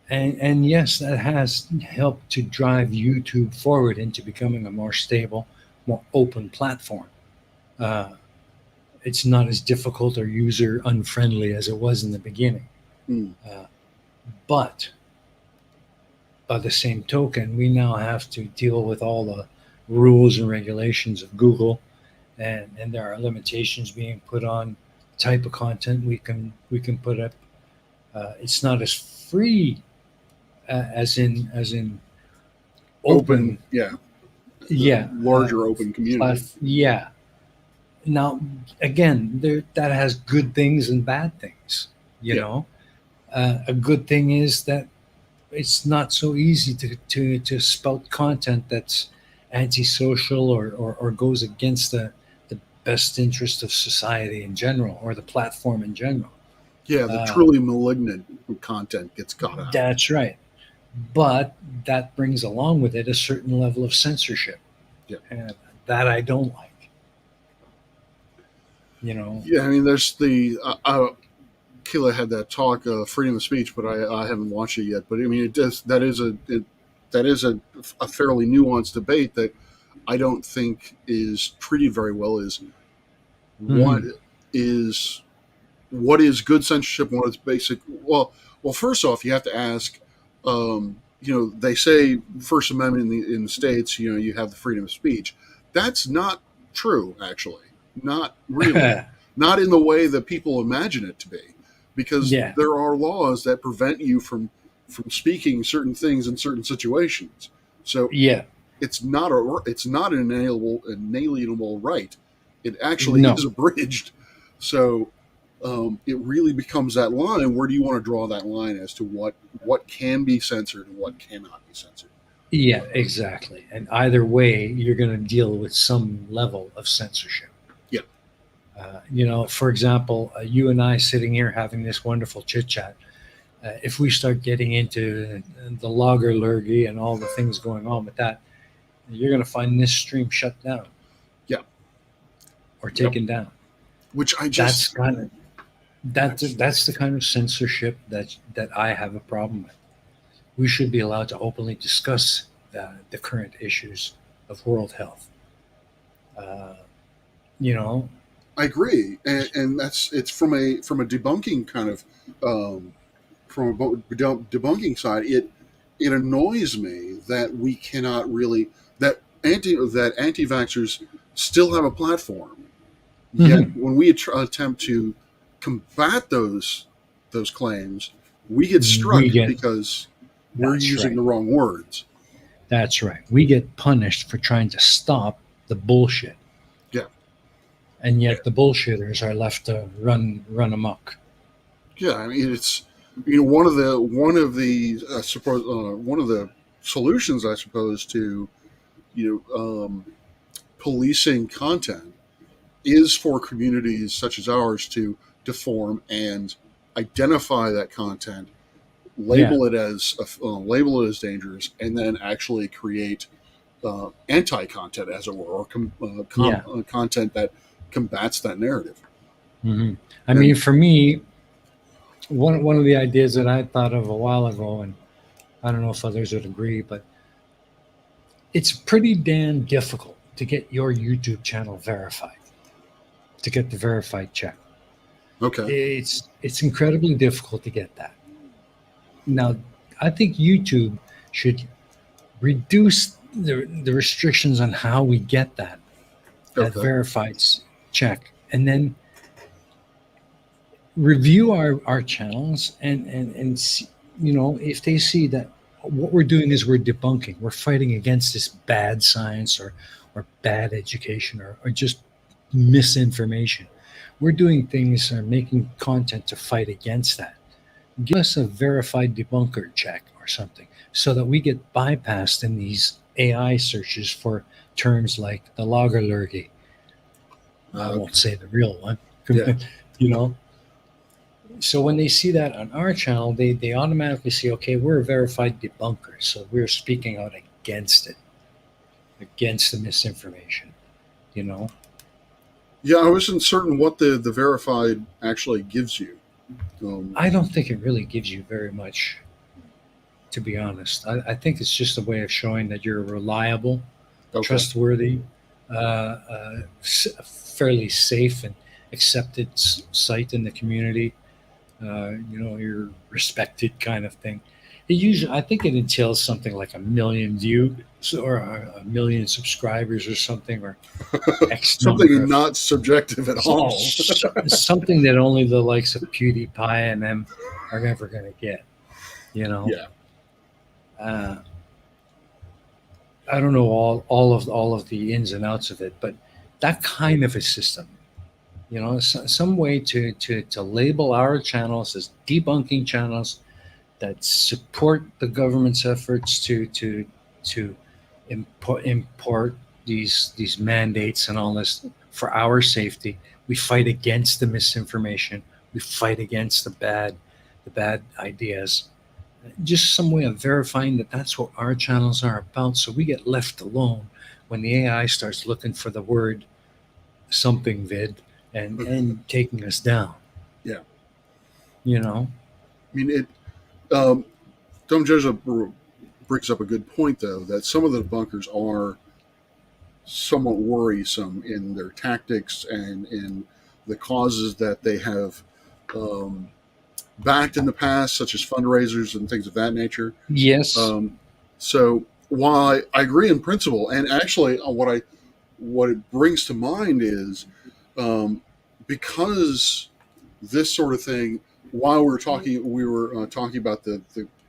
And yes, that has helped to drive YouTube forward into becoming a more stable, more open platform. Uh, it's not as difficult or user unfriendly as it was in the beginning. Mm. But by the same token, we now have to deal with all the rules and regulations of Google, and there are limitations being put on type of content we can put up. It's not as free as in open. Yeah. Yeah, Larger open community. yeah. Now, again, that has good things and bad things. You Yeah. know, a good thing is that it's not so easy to spout content that's antisocial or goes against the best interest of society in general or the platform in general. Yeah, the truly malignant content gets caught out. That's right. But that brings along with it a certain level of censorship. Yeah. And that I don't like. You know, Yeah, I mean, there's the Kayla had that talk, freedom of speech, but I haven't watched it yet. But I mean, that is a fairly nuanced debate that I don't think is treated very well. Is what is what is good censorship and what is basic? Well, first off, you have to ask. They say First Amendment in the states. You have the freedom of speech. That's not true, actually. Not really. Not in the way that people imagine it to be, because Yeah. there are laws that prevent you from speaking certain things in certain situations. So yeah, it's not an inalienable right. It actually No. is abridged. So it really becomes that line. Where do you want to draw that line as to what can be censored and what cannot be censored? yeah, exactly. And either way, you're going to deal with some level of censorship. Yeah. For example, you and I sitting here having this wonderful chit chat. If we start getting into the logger lurgy and all the things going on with that, you're going to find this stream shut down. Yeah. Or taken down. Which I That's just that's the kind of censorship that I have a problem with. We should be allowed to openly discuss the current issues of world health. You know, I agree, and it's from a debunking kind of from a debunking side. It annoys me that we cannot really that anti-vaxxers still have a platform. Yet when we attempt to combat those claims, we get struck because we're using the wrong words. That's right. We get punished for trying to stop the bullshit. Yeah. And yet the bullshitters are left to run amok. Yeah, I mean it's one of the solutions, I suppose, to policing content is for communities such as ours to form and identify that content, label it as dangerous, and then actually create anti-content, as it were, or content that combats that narrative. Mm-hmm. I mean, for me, one of the ideas that I thought of a while ago, and I don't know if others would agree, but it's pretty damn difficult to get your YouTube channel verified. to get the verified check. Okay. It's incredibly difficult to get that. Now, I think YouTube should reduce the restrictions on how we get that Okay. verified check, and then review our channels and see, if they see that what we're doing is we're debunking, we're fighting against this bad science or bad education or just misinformation. We're doing things or making content to fight against that. Give us a verified debunker check or something so that we get bypassed in these AI searches for terms like the loggerlurgy. I Okay. won't say the real one. Yeah. you know, so when they see that on our channel, they automatically see, okay, we're a verified debunker, so we're speaking out against it, against the misinformation. You know, Yeah, I wasn't certain what the verified actually gives you. I don't think it really gives you very much, to be honest. I think it's just a way of showing that you're reliable, Okay. trustworthy, fairly safe and accepted site in the community. You're respected kind of thing. It usually, I think it entails something like a million views or a million subscribers or something, or X number Something of not subjective at all. something that only the likes of PewDiePie and them are never going to get. You know, Yeah. uh, I don't know all of the ins and outs of it, but that kind of a system, some way to label our channels as debunking channels that support the government's efforts to import these mandates and all this for our safety. We fight against the misinformation. We fight against the bad ideas. Just some way of verifying that that's what our channels are about, so we get left alone when the AI starts looking for the word something vid and taking us down. Yeah. You know. I mean, um, Dumb Judge brings up a good point, though, that some of the bunkers are somewhat worrisome in their tactics and in the causes that they have um, backed in the past, such as fundraisers and things of that nature. Yes. So while I agree in principle, and actually what it brings to mind is um, because this sort of thing, while we were talking about the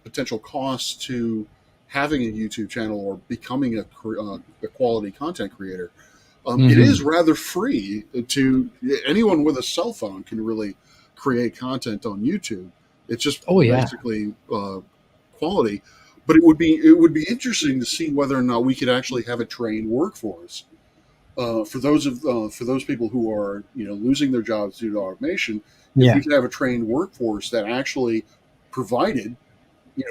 potential costs to having a YouTube channel or becoming a quality content creator. It is Hmm. rather free to anyone with a cell phone can really create content on YouTube. It's just Oh yeah. basically quality, but it would be interesting to see whether or not we could actually have a trained workforce for those people who are losing their jobs due to automation. If we Yeah. could have a trained workforce that actually provided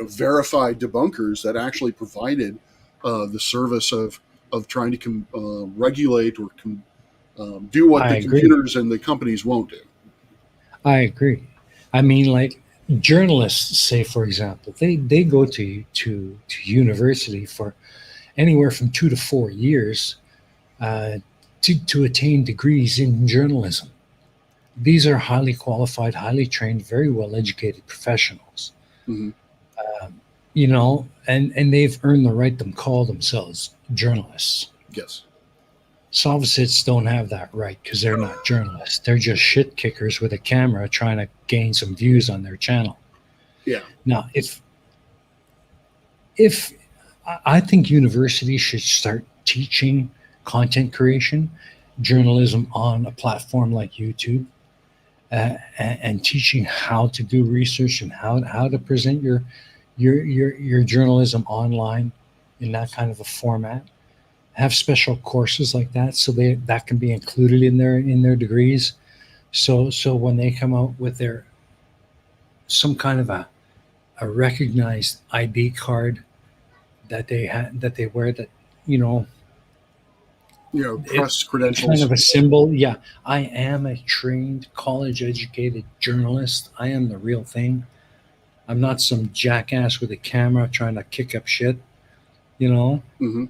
verified debunkers that actually provided the service of trying to regulate or do what I the agree. computers and the companies won't do. I agree. I mean, like journalists, say for example, they go to university for anywhere from 2 to 4 years to attain degrees in journalism. These are highly qualified, highly trained, very well educated professionals. Hmm. And they've earned the right to call themselves journalists. Yes. Soviets don't have that right because they're not journalists. They're just shit kickers with a camera trying to gain some views on their channel. Yeah. Now, if I think universities should start teaching content creation, journalism on a platform like YouTube, and teaching how to do research and how to present your journalism online in that kind of a format. Have special courses like that so that can be included in their degrees. So when they come out with their some kind of a recognized ID card that they wear, that you know it Press kind credentials. of a symbol. Yeah, I am a trained college educated journalist. I am the real thing. I'm not some jackass with a camera trying to kick up shit. You know, Hmm.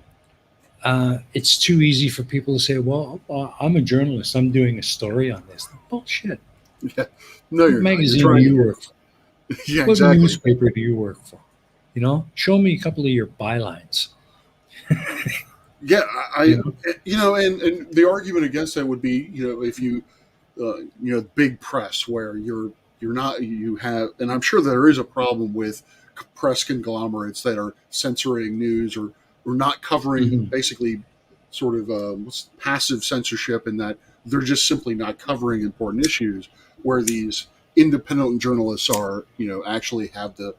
it's too easy for people to say, "Well, I'm a journalist. I'm doing a story on this." Bullshit. Yeah. No, What you're not. You're magazine do trying. you work for? Yeah, What exactly. newspaper do you work for? Show me a couple of your bylines. Yeah, You know, and the argument against that would be, if you, big press where you're not, you have, and I'm sure there is a problem with press conglomerates that are censoring news or not covering, Mhm. basically sort of passive censorship, in that they're just simply not covering important issues, where these independent journalists are, actually have the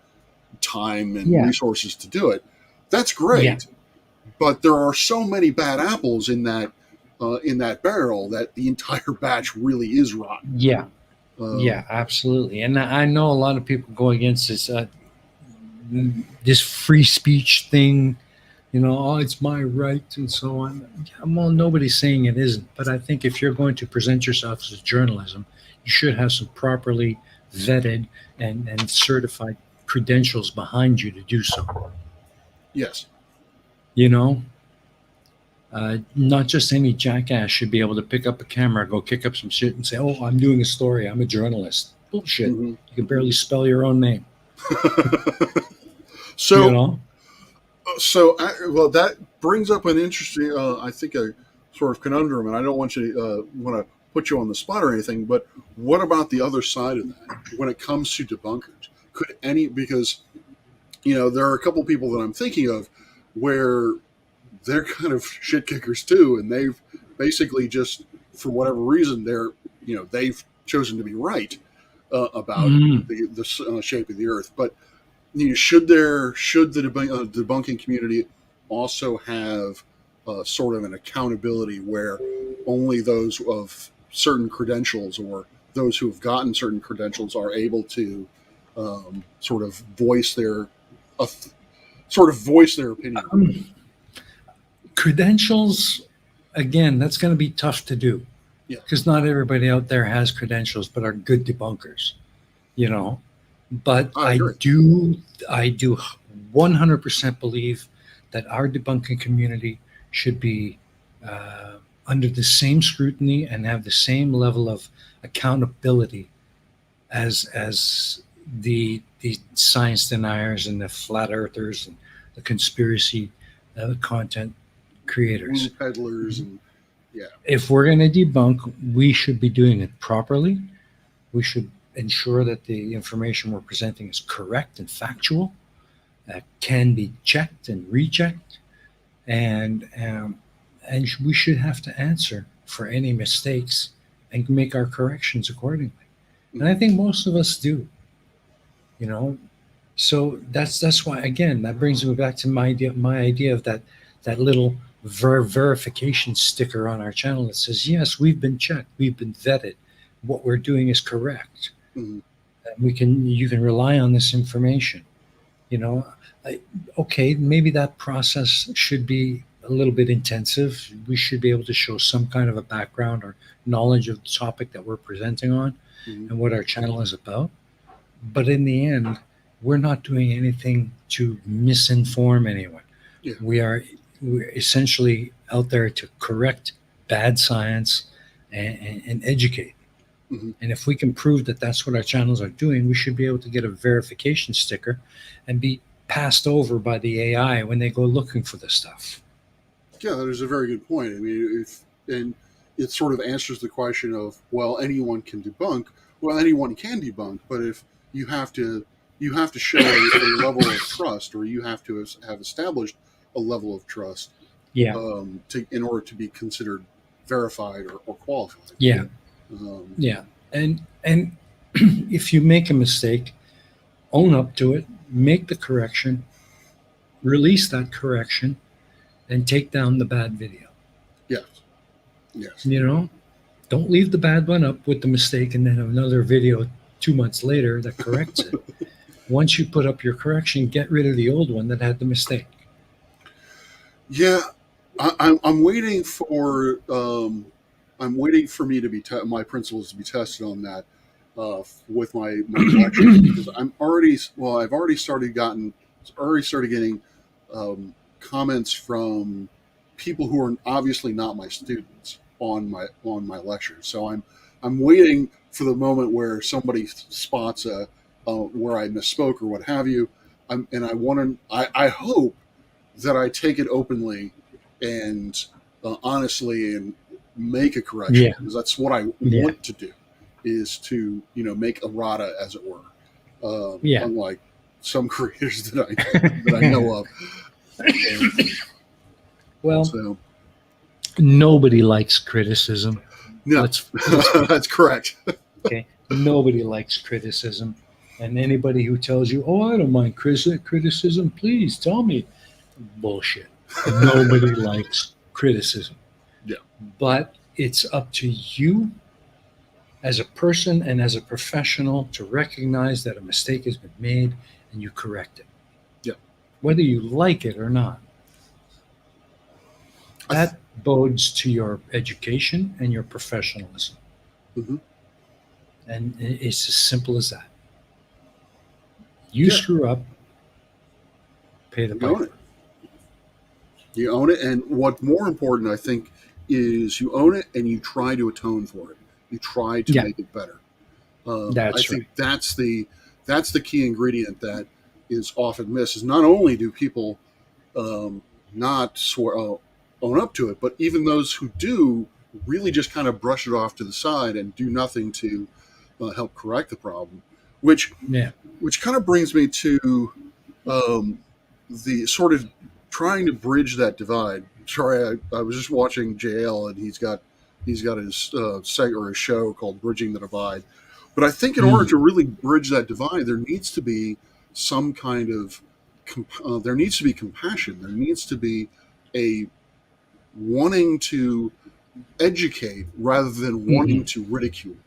time and Yeah, resources to do it. That's yeah, great, but there are so many bad apples in that barrel that the entire batch really is rotten. yeah, Um, yeah, absolutely. And I know a lot of people go against this free speech thing. Oh, it's my right and so on. Yeah, well, nobody's saying it isn't, but I think if you're going to present yourself as journalism, you should have some properly vetted and certified credentials behind you to do so. yes. You know, not just any jackass should be able to pick up a camera, go kick up some shit, and say, "Oh, I'm doing a story. I'm a journalist." Bullshit. Mhm. You can barely spell your own name. You so, know. well, that brings up an interesting, I think, a sort of conundrum, and I don't want you want to put you on the spot or anything, but what about the other side of that when it comes to debunkers? Could any, because there are a couple people that I'm thinking of where they're kind of shit kickers too, and they've basically just, for whatever reason, they've chosen to be right about Mm. the shape of the Earth. But should the debunking community also have sort of an accountability where only those of certain credentials, or those who have gotten certain credentials, are able to sort of uh, voice their opinion on it? Um, Credentials, again, that's going to be tough to do Yeah, because not everybody out there has credentials but are good debunkers. you know but I i agree. do i do 100% believe that our debunking community should be uh, under the same scrutiny and have the same level of accountability as the science deniers and the flat earthers and the conspiracy content Woo creators. peddlers and yeah. If we're going to debunk, we should be doing it properly. We should ensure that the information we're presenting is correct and factual, can be checked and rechecked, and we should have to answer for any mistakes and make our corrections accordingly. And I Mhm. think most of us do. You know, so that's why, again, that brings me back to my idea of that little verification sticker on our channel that says, yes, we've been checked, we've been vetted, what we're doing is correct. Mhm. You can rely on this information. you know I, okay, maybe that process should be a little bit intensive. We should be able to show some kind of a background or knowledge of the topic that we're presenting on Mhm. and what our channel is about. But in the end, we're not doing anything to misinform anyone. Yeah. We're essentially out there to correct bad science and educate. Mhm. And if we can prove that that's what our channels are doing, we should be able to get a verification sticker and be passed over by the AI when they go looking for the stuff. Yeah, that is a very good point. I mean, if and it sort of answers the question of, well, anyone can debunk. Well, anyone can debunk, but if you have to you have to show a level of trust, or you have to have established a level of trust, Yeah, in order to be considered verified or qualified. yeah, Um, yeah. And if you make a mistake, own up to it, make the correction, release that correction, and take down the bad video. yes, yes. You know, don't leave the bad one up with the mistake and then another video 2 months later that corrects it. Once you put up your correction, get rid of the old one that had the mistake. Yeah, I'm waiting for me to be my principles to be tested on that with my collections, because I've already started getting comments from people who are obviously not my students on my lectures. So I'm waiting for the moment where somebody spots where I misspoke or what have you. I hope that I take it openly and honestly and make a correction, Yeah. because that's what I Yeah. want to do, is to make errata, as it were. Yeah. Unlike some creators that I know of. Well, So nobody likes criticism. no, Let's that's correct. okay. Nobody likes criticism, and anybody who tells you, "Oh, I don't mind criticism," please tell me. Bullshit. Nobody likes criticism. Yeah. But it's up to you as a person and as a professional to recognize that a mistake has been made and you correct it. Yeah. Whether you like it or not. That bodes to your education and your professionalism. Mm-hmm. And it's as simple as that. You Yeah. screw up, pay the You own piper. it. You own it, and what's more important, I think, is you own it and you try to atone for it. You try to make it better. I think that's the key ingredient that is often missed. Is not only do people not own up to it, but even those who do really just kind of brush it off to the side and do nothing to help correct the problem. Which kind of brings me to the sort of trying to bridge that divide. Sorry, I was just watching JL, and he's got his segment or his show called Bridging the Divide. But I think in order to really bridge that divide, there needs to be some kind of there needs to be compassion. There needs to be a wanting to educate rather than wanting to ridicule.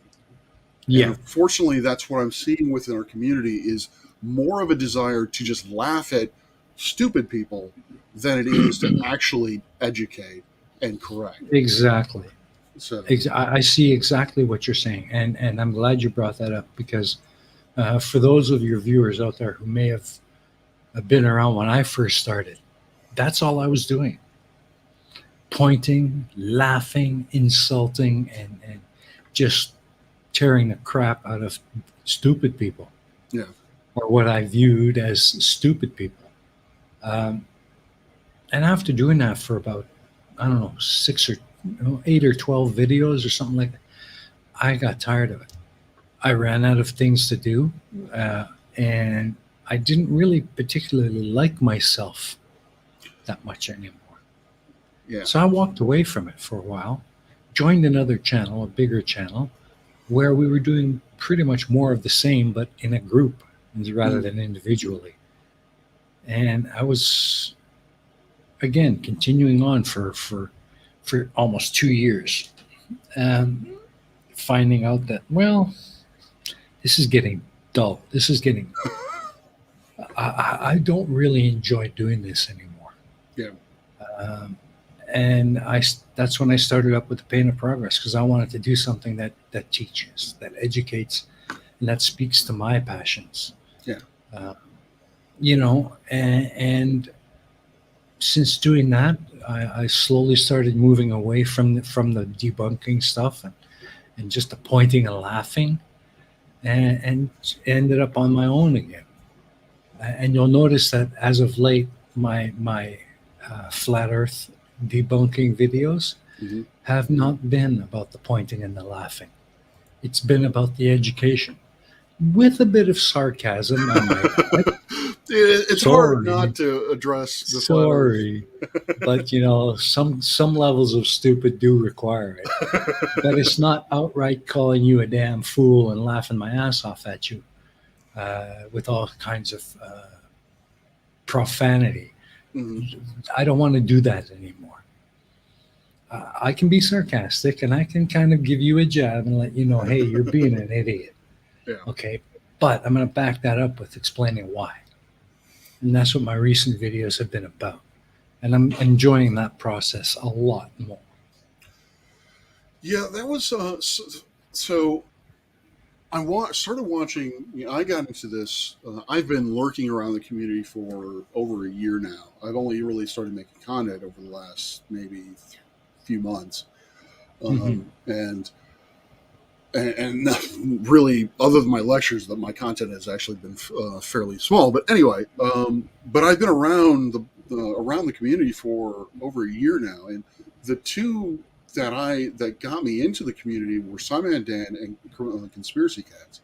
Yeah. And unfortunately, that's what I'm seeing within our community, is more of a desire to just laugh at stupid people than it is to actually educate and correct. Exactly. So I see exactly what you're saying, and I'm glad you brought that up, because for those of your viewers out there who may have been around when I first started, that's all I was doing. Pointing, laughing, insulting, and just tearing the crap out of stupid people. Yeah. Or what I viewed as stupid people. And after doing that for about, I don't know, 8 or 12 videos or something like that, I got tired of it. I ran out of things to do, and I didn't really particularly like myself that much anymore. Yeah. So I walked away from it for a while, joined another channel, a bigger channel, where we were doing pretty much more of the same, but in a group rather than individually. And I was, again, continuing on for almost 2 years, finding out that, well, this is getting dull. This is getting, I don't really enjoy doing this anymore. Yeah. And that's when I started up with the Pain of Progress, because I wanted to do something that teaches, that educates, and that speaks to my passions. Yeah. And since doing that, I slowly started moving away from the debunking stuff and just the pointing and laughing, and ended up on my own again. And you'll notice that as of late, my flat Earth debunking videos have not been about the pointing and the laughing. It's been about the education, with a bit of sarcasm. It's hard not to address the sorry, but some levels of stupid do require it. But it's not outright calling you a damn fool and laughing my ass off at you with all kinds of profanity. I don't want to do that anymore. I can be sarcastic, and I can kind of give you a jab and let you know, hey, you're being an idiot. Yeah. Okay, but I'm going to back that up with explaining why. And that's what my recent videos have been about. And I'm enjoying that process a lot more. Yeah, that was so started watching. I got into this. I've been lurking around the community for over a year now. I've only really started making content over the last maybe few months, Hmm. and really, other than my lectures, that my content has actually been fairly small. But anyway, but I've been around the community for over a year now, and the two that got me into the community were Simon and Dan and Conspiracy Cats,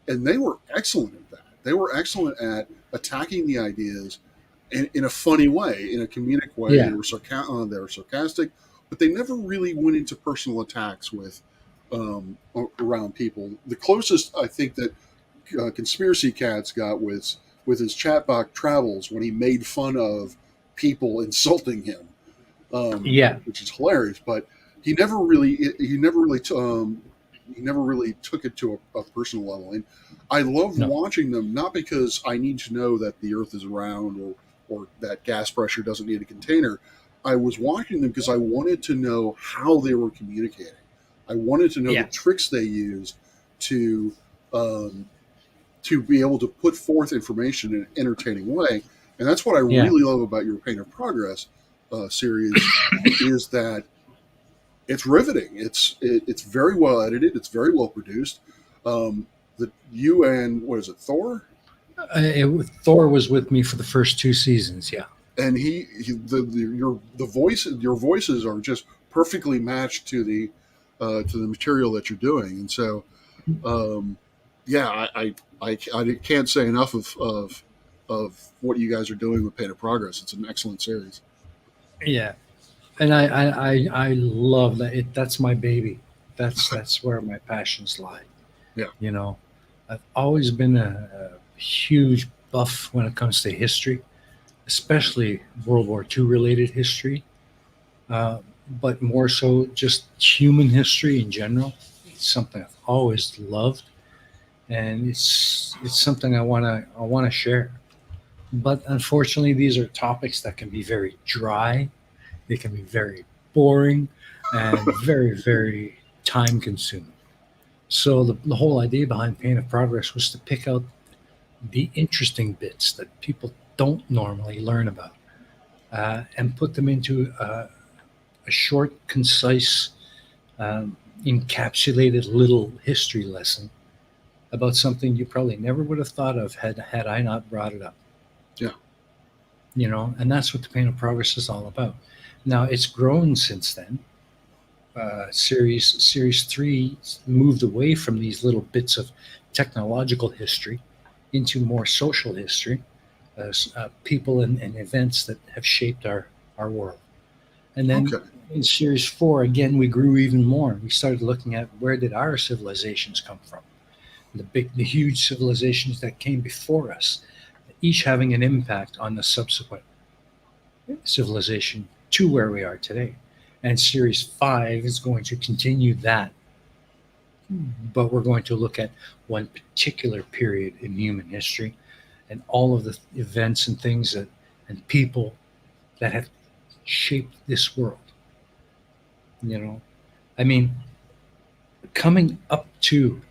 and they were excellent at that. They were excellent at attacking the ideas in a funny way, in a comedic way. Yeah. They were sarcastic, but they never really went into personal attacks with around people. The closest I think that Conspiracy Cats got was with his chatbot travels when he made fun of people insulting him, Yeah. which is hilarious. But he never really took it to a personal level. And I love No. watching them, not because I need to know that the Earth is round or that gas pressure doesn't need a container. I was watching them because I wanted to know how they were communicating. I wanted to know the Yeah. tricks they used to um, to be able to put forth information in an entertaining way. And that's what I Yeah. really love about your Pain of Progress series is that it's riveting. It's very well edited. It's very well produced. The you and what is it, Thor? Thor was with me for the first two seasons. Yeah. And your voices are just perfectly matched to the material that you're doing. And so um, yeah, I can't say enough of what you guys are doing with Pain of Progress. It's an excellent series. Yeah. And I love that. That's my baby. That's where my passions lie. Yeah. You know, I've always been a huge buff when it comes to history, especially World War II related history, uh, but more so just human history in general. It's something I've always loved, and it's something I want to share. But unfortunately, these are topics that can be very dry. They can be very boring and very time consuming. So the whole idea behind Pain of Progress was to pick out the interesting bits that people don't normally learn about, and put them into a short, concise, um, encapsulated little history lesson about something you probably never would have thought of had I not brought it up. Yeah. And that's what the Pain of Progress is all about. Now it's grown since then. Series three moved away from these little bits of technological history into more social history, people and events that have shaped our world. And then Okay. in series four, again, we grew even more. We started looking at where did our civilizations come from, the huge civilizations that came before us, each having an impact on the subsequent civilization to where we are today. And series five is going to continue that, but we're going to look at one particular period in human history and all of the events and things that and people that have shaped this world. You know, I mean, coming up to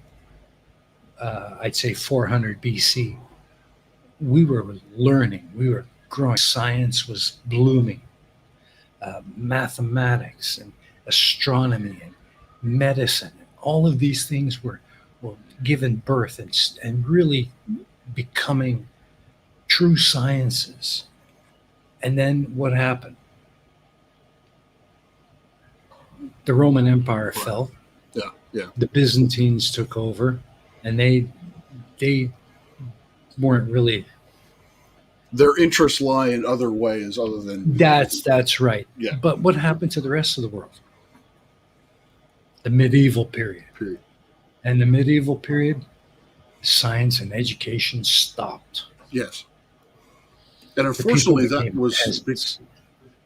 I'd say 400 BC, we were learning, we were growing, science was blooming, mathematics and astronomy and medicine. All of these things were given birth and really becoming true sciences. And then what happened? The Roman Empire Right. fell. Yeah. Yeah. The Byzantines took over, and they weren't really. Their interests lie in other ways other than That's right. yeah. But what happened to the rest of the world? The medieval period. Period. And the medieval period, science and education stopped. Yes. And The people unfortunately, became peasants.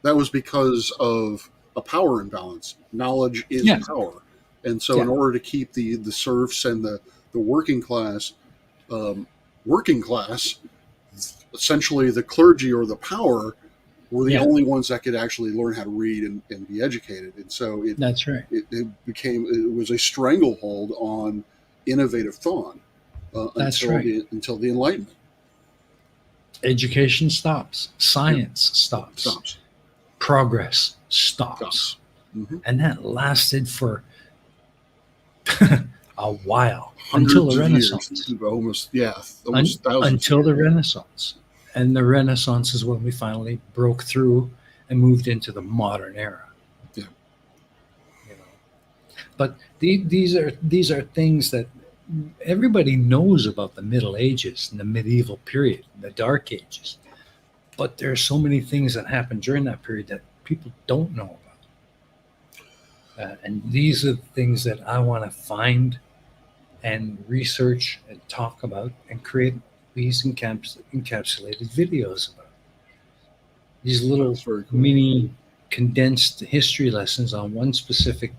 that was because of a power imbalance. Knowledge is Yeah, power, and so in yeah, order to keep the serfs and the um, working class, essentially the clergy or the power were the yeah. only ones that could actually learn how to read and be educated. And so That's right. it was a stranglehold on innovative thought That's right. until the Enlightenment. Education stops, science stops, Stops. progress stops. Stops. Mm-hmm. And that lasted for a while Hundreds until the of Renaissance. years, almost thousands. Until the Renaissance. And the Renaissance is when we finally broke through and moved into the modern era. Yeah. You know, but these are things that everybody knows about the Middle Ages and the medieval period, the Dark Ages. But there are so many things that happened during that period that people don't know about. And these are the things that I want to find and research and talk about and create these encapsulated videos about. These little Cool. mini condensed history lessons on one specific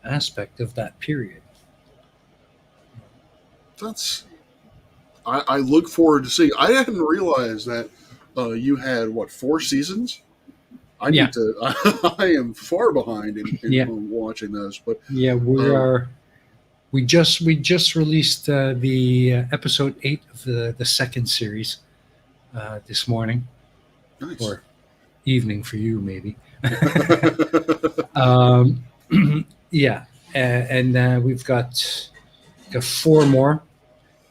aspect of that period. I look forward to seeing. I hadn't realized that you had 4 seasons. I need to. I am far behind in watching those, but yeah, we just released the episode 8 of the second series this morning. Nice. Or evening for you, maybe. Yeah, and we've got 4 more,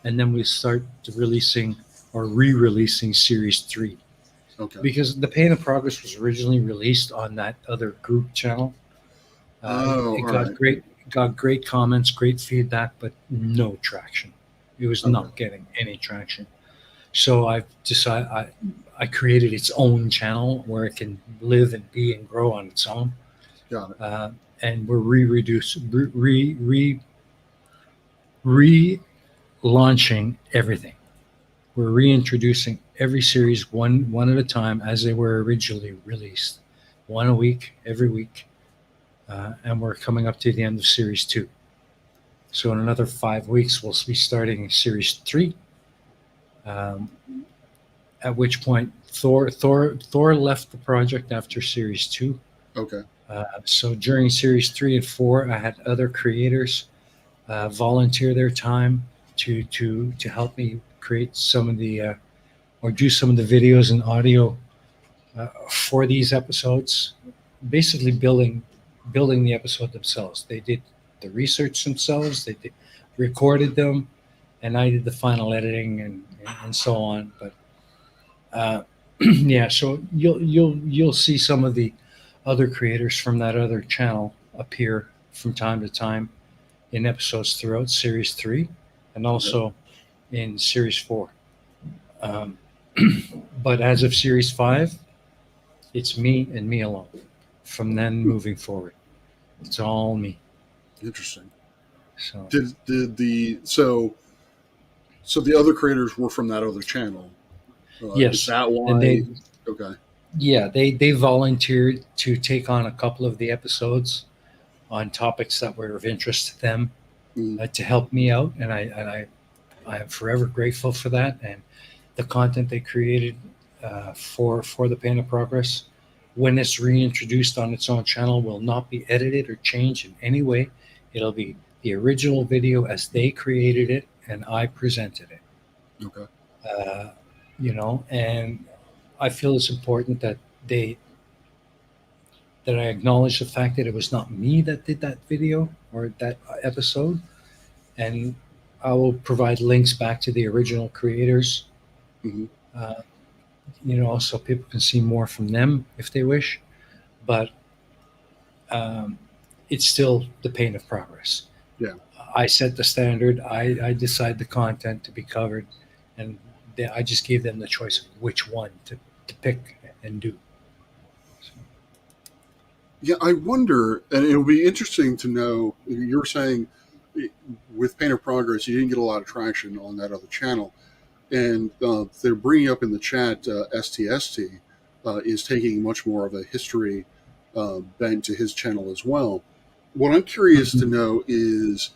and then we start releasing or re-releasing series 3. Okay. Because the Pain of Progress was originally released on that other group channel. It got great comments, great feedback, but no traction. It was not getting any traction. So I've decided I created its own channel where it can live and be and grow on its own. Got it. And we're relaunching everything. We're reintroducing every series one at a time as they were originally released, 1 a week, every week, and we're coming up to the end of series 2. So in another 5 weeks, we'll be starting series 3. At which point Thor left the project after series 2. Okay. So during series 3 and 4, I had other creators volunteer their time to help me create some of the or do some of the videos and audio for these episodes, basically building the episode themselves. They did the research themselves, they recorded them, and I did the final editing and so on. But yeah, so you'll see some of the other creators from that other channel appear from time to time in episodes throughout series 3 and also in series 4. But as of series 5, it's me and me alone. From then moving forward, it's all me. Interesting. So so the other creators were from that other channel. Yes. Is that why? Okay. Yeah, they volunteered to take on a couple of the episodes on topics that were of interest to them to help me out, and I am forever grateful for that. And the content they created for the Pain of Progress, when it's reintroduced on its own channel, will not be edited or changed in any way. It'll be the original video as they created it, and I presented it. Okay. And I feel it's important that I acknowledge the fact that it was not me that did that video or that episode, and I will provide links back to the original creators. So people can see more from them if they wish, but it's still the Pain of Progress. Yeah. I set the standard. I decide the content to be covered, and I just gave them the choice of which one to pick and do. So. Yeah, I wonder, and it'll be interesting to know, you were saying with Pain of Progress, you didn't get a lot of traction on that other channel. And they're bringing up in the chat, STST is taking much more of a history bent to his channel as well. What I'm curious to know is,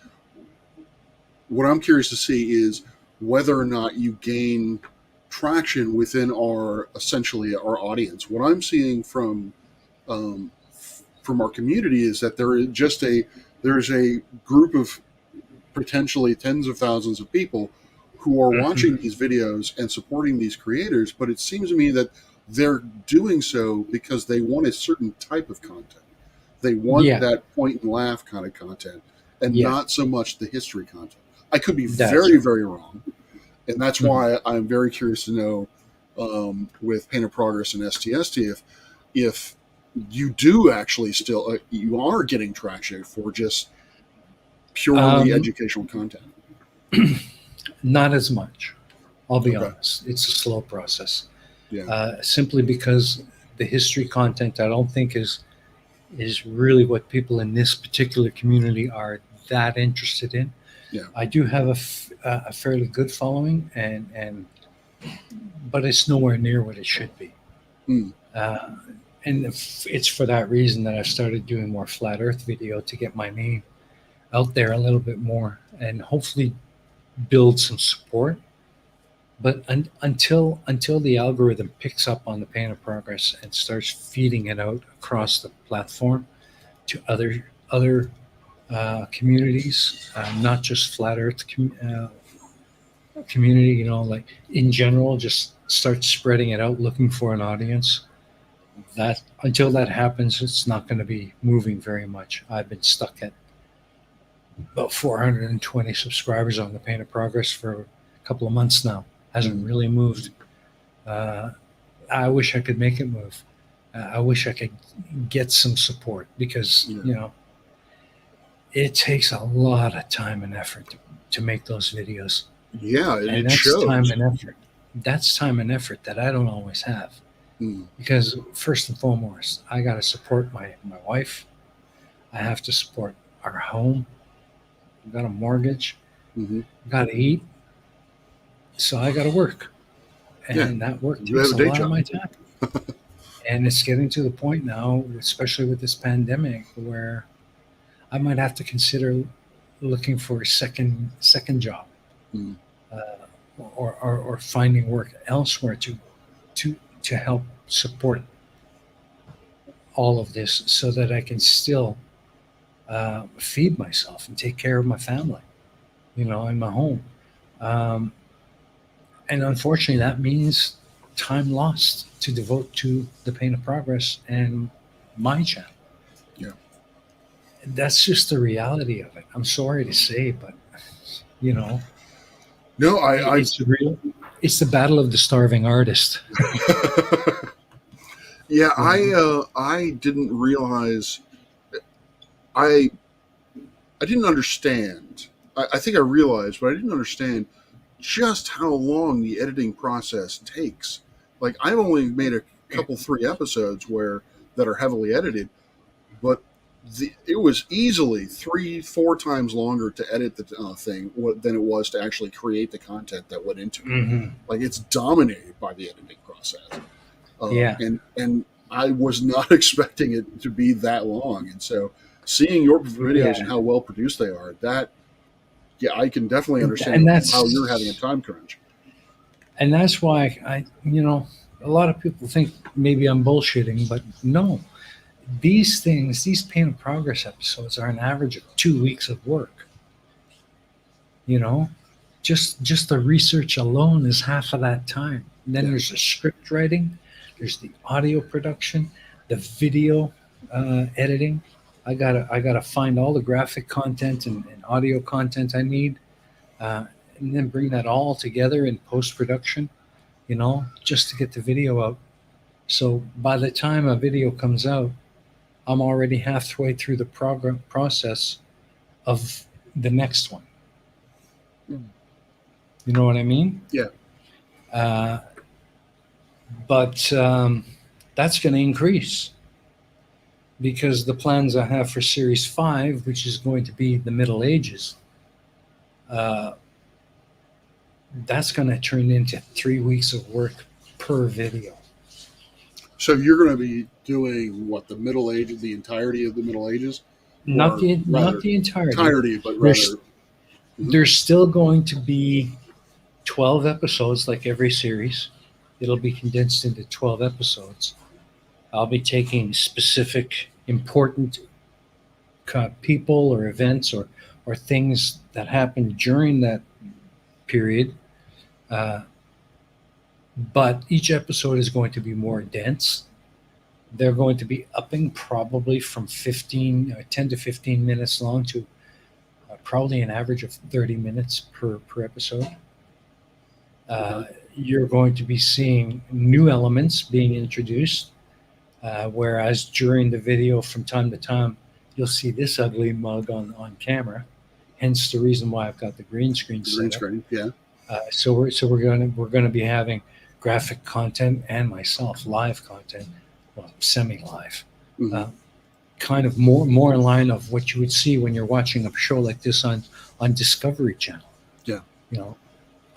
what I'm curious to see is whether or not you gain traction within our audience. What I'm seeing from our community is that there is a group of potentially tens of thousands of people who are watching these videos and supporting these creators, but it seems to me that they're doing so because they want a certain type of content. They want Yeah, that point and laugh kind of content, and yeah, not so much the history content. I could be that's very, right. very wrong, and that's Mhm. why I'm very curious to know with Pain of Progress and STST if you do actually still you are getting traction for just purely Um, educational content. Not as much. I'll be Okay. honest. It's a slow process. Yeah. Simply because the history content I don't think is really what people in this particular community are that interested in. Yeah. I do have a fairly good following, and but it's nowhere near what it should be. Mm. Uh, and it's for that reason that I've started doing more flat Earth video to get my name out there a little bit more and hopefully build some support. But until the algorithm picks up on the Pain of Progress and starts feeding it out across the platform to other communities, not just flat Earth community, like in general, just start spreading it out, looking for an audience. That until that happens, it's not going to be moving very much. I've been stuck at about 420 subscribers on the Pain of Progress for a couple of months now. Hasn't Mm. really moved. Uh, I wish I could make it move. I wish I could get some support because Yeah. it takes a lot of time and effort to make those videos, Yeah, and it that's time shows. and effort. That's time and effort that I don't always have Mm. because first and foremost, I got to support my wife. I have to support our home. I've got a mortgage. Mm-hmm. Got to eat. So I got to work, Yeah, and that work you have takes a a day lot of job. my time. And it's getting to the point now, especially with this pandemic, where I might have to consider looking for a second job, Mm. uh, or finding work elsewhere to help support all of this, so that I can still feed myself and take care of my family, in my home. Um, and unfortunately, that means time lost to devote to the Pain of Progress and my channel. Yeah. That's just the reality of it. I'm sorry to say, but you know, No, I it's real. It's the battle of the starving artist. yeah, You know, I didn't realize I I didn't understand. I think I realized, but I didn't understand just how long the editing process takes. Like I've only made a couple 3 episodes where that are heavily edited, but it was easily 3-4 times longer to edit the thing than it was to actually create the content that went into it. hmm Like it's dominated by the editing process, yeah, and I was not expecting it to be that long. And so, seeing your videos yeah, and how well produced they are, that yeah, I can definitely and understand how you're having a that's time crunch. and that's why a lot of people think maybe I'm bullshitting, but no, these Pain of Progress episodes are an average of 2 weeks of work. You know, just the research alone is half of that time. And then Yeah, there's the script writing, there's the audio production, the video editing. I gotta find all the graphic content and audio content I need, uh, and then bring that all together in post production. Just to get the video out. So by the time a video comes out, I'm already halfway through the process of the next one. You know what I mean? yeah. Uh, but that's going to increase because the plans I have for Series 5, which is going to be the Middle Ages, uh, that's going to turn into 3 weeks of work per video. So you're going to be doing what the Middle Ages, the entirety of the Middle Ages, Not or the not rather the entirety. entirety, but There's rather. Mhm. there's still going to be 12 episodes like every series. It'll be condensed into 12 episodes. I'll be taking specific important people or events or or things that happened during that period. Uh, but each episode is going to be more dense. They're going to be upping probably from 10 to 15 minutes long to probably an average of 30 minutes per episode. You're going to be seeing new elements being introduced, whereas during the video, from time to time, you'll see this ugly mug on camera. Hence the reason why I've got the green screen set up. Green screen, yeah. So we're gonna be having graphic content and myself live content, well, semi-live, kind of more in line of what you would see when you're watching a show like this on Discovery Channel. Yeah.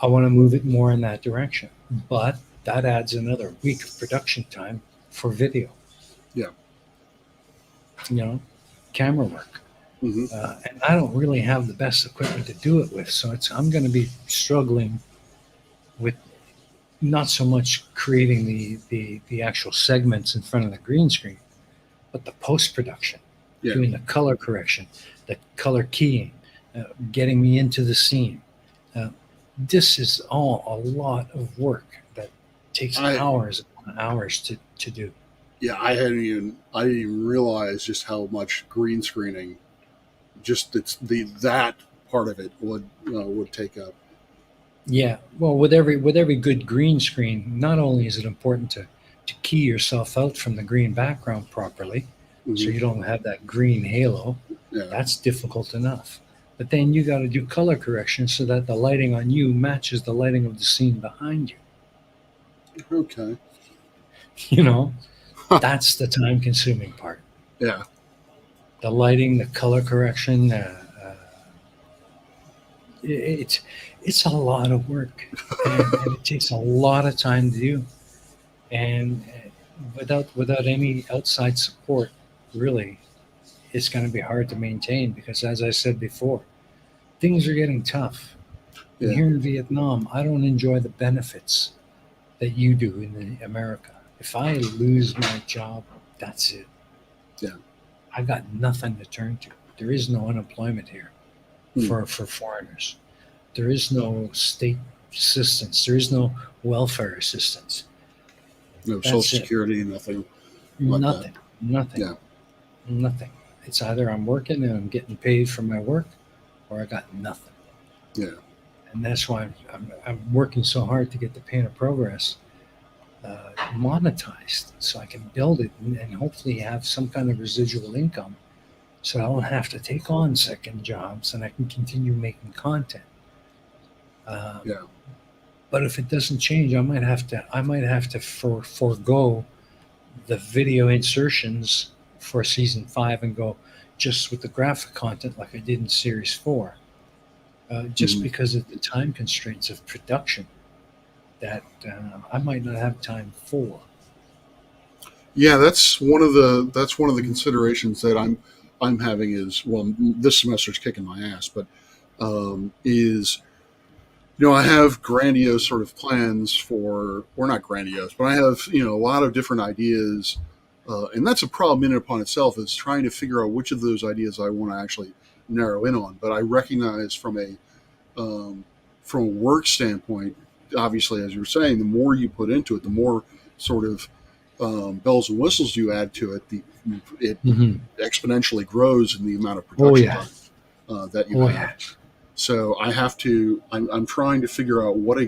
I want to move it more in that direction, but that adds another week of production time for video. Yeah. Camera work. And I don't really have the best equipment to do it with, so I'm going to be struggling with not so much creating the actual segments in front of the green screen, but the post-production, doing the color correction, the color keying, getting me into the scene. This is all a lot of work that takes hours and hours to do. Yeah, I didn't even realize just how much green screening, just that part of it would take up. Yeah, well, with every good green screen, not only is it important to key yourself out from the green background properly, so you don't have that green halo. Yeah. That's difficult enough. But then you got to do color correction so that the lighting on you matches the lighting of the scene behind you. Okay. That's the time-consuming part. Yeah. The lighting, the color correction, it's a lot of work, and it takes a lot of time to do. And without any outside support, really, it's going to be hard to maintain because, as I said before, things are getting tough. Yeah. And here in Vietnam, I don't enjoy the benefits that you do in America. If I lose my job, that's it. Yeah. I got nothing to turn to. There is no unemployment here for foreigners. There is no state assistance. There is no welfare assistance. No Social Security, nothing. Nothing. Yeah. Nothing. It's either I'm working and I'm getting paid for my work, or I got nothing. Yeah. And that's why I'm working so hard to get the Pain of Progress monetized, so I can build it and hopefully have some kind of residual income, so I don't have to take on second jobs and I can continue making content. But if it doesn't change, I might have to forego the video insertions for season 5 and go just with the graphic content like I did in series 4, just because of the time constraints of production that I might not have time for. Yeah, that's one of the considerations that I'm having is, well, this semester's kicking my ass, but is, I have grandiose sort of plans for, or not grandiose, but I have, a lot of different ideas. And that's a problem in and upon itself, is trying to figure out which of those ideas I want to actually narrow in on. But I recognize from a work standpoint, obviously, as you were saying, the more you put into it, the more sort of bells and whistles you add to it, it exponentially grows in the amount of production time that you have. Yeah. So I'm trying to figure out what are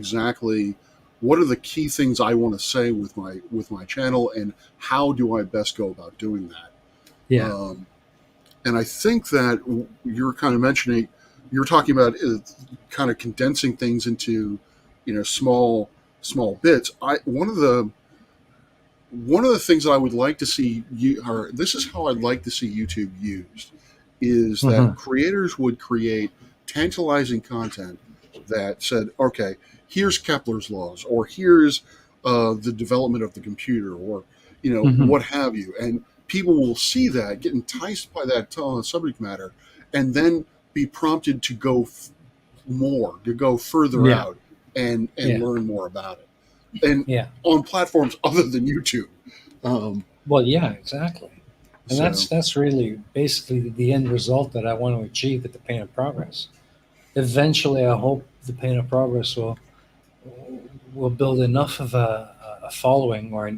the key things I want to say with my channel, and how do I best go about doing that? Yeah. And I think that you're kind of mentioning, you're talking about kind of condensing things into, small bits. One of the things that I would like to see this is how I'd like to see YouTube used, is that creators would create tantalizing content that said, okay, here's Kepler's laws, or here's the development of the computer, or what have you, and people will see that, get enticed by that subject matter, and then be prompted to go further out and learn more about it, and on platforms other than YouTube. Well, yeah, exactly. And So that's really basically the end result that I want to achieve with the Pain of Progress. Eventually, I hope the Pain of Progress will build enough of a following, or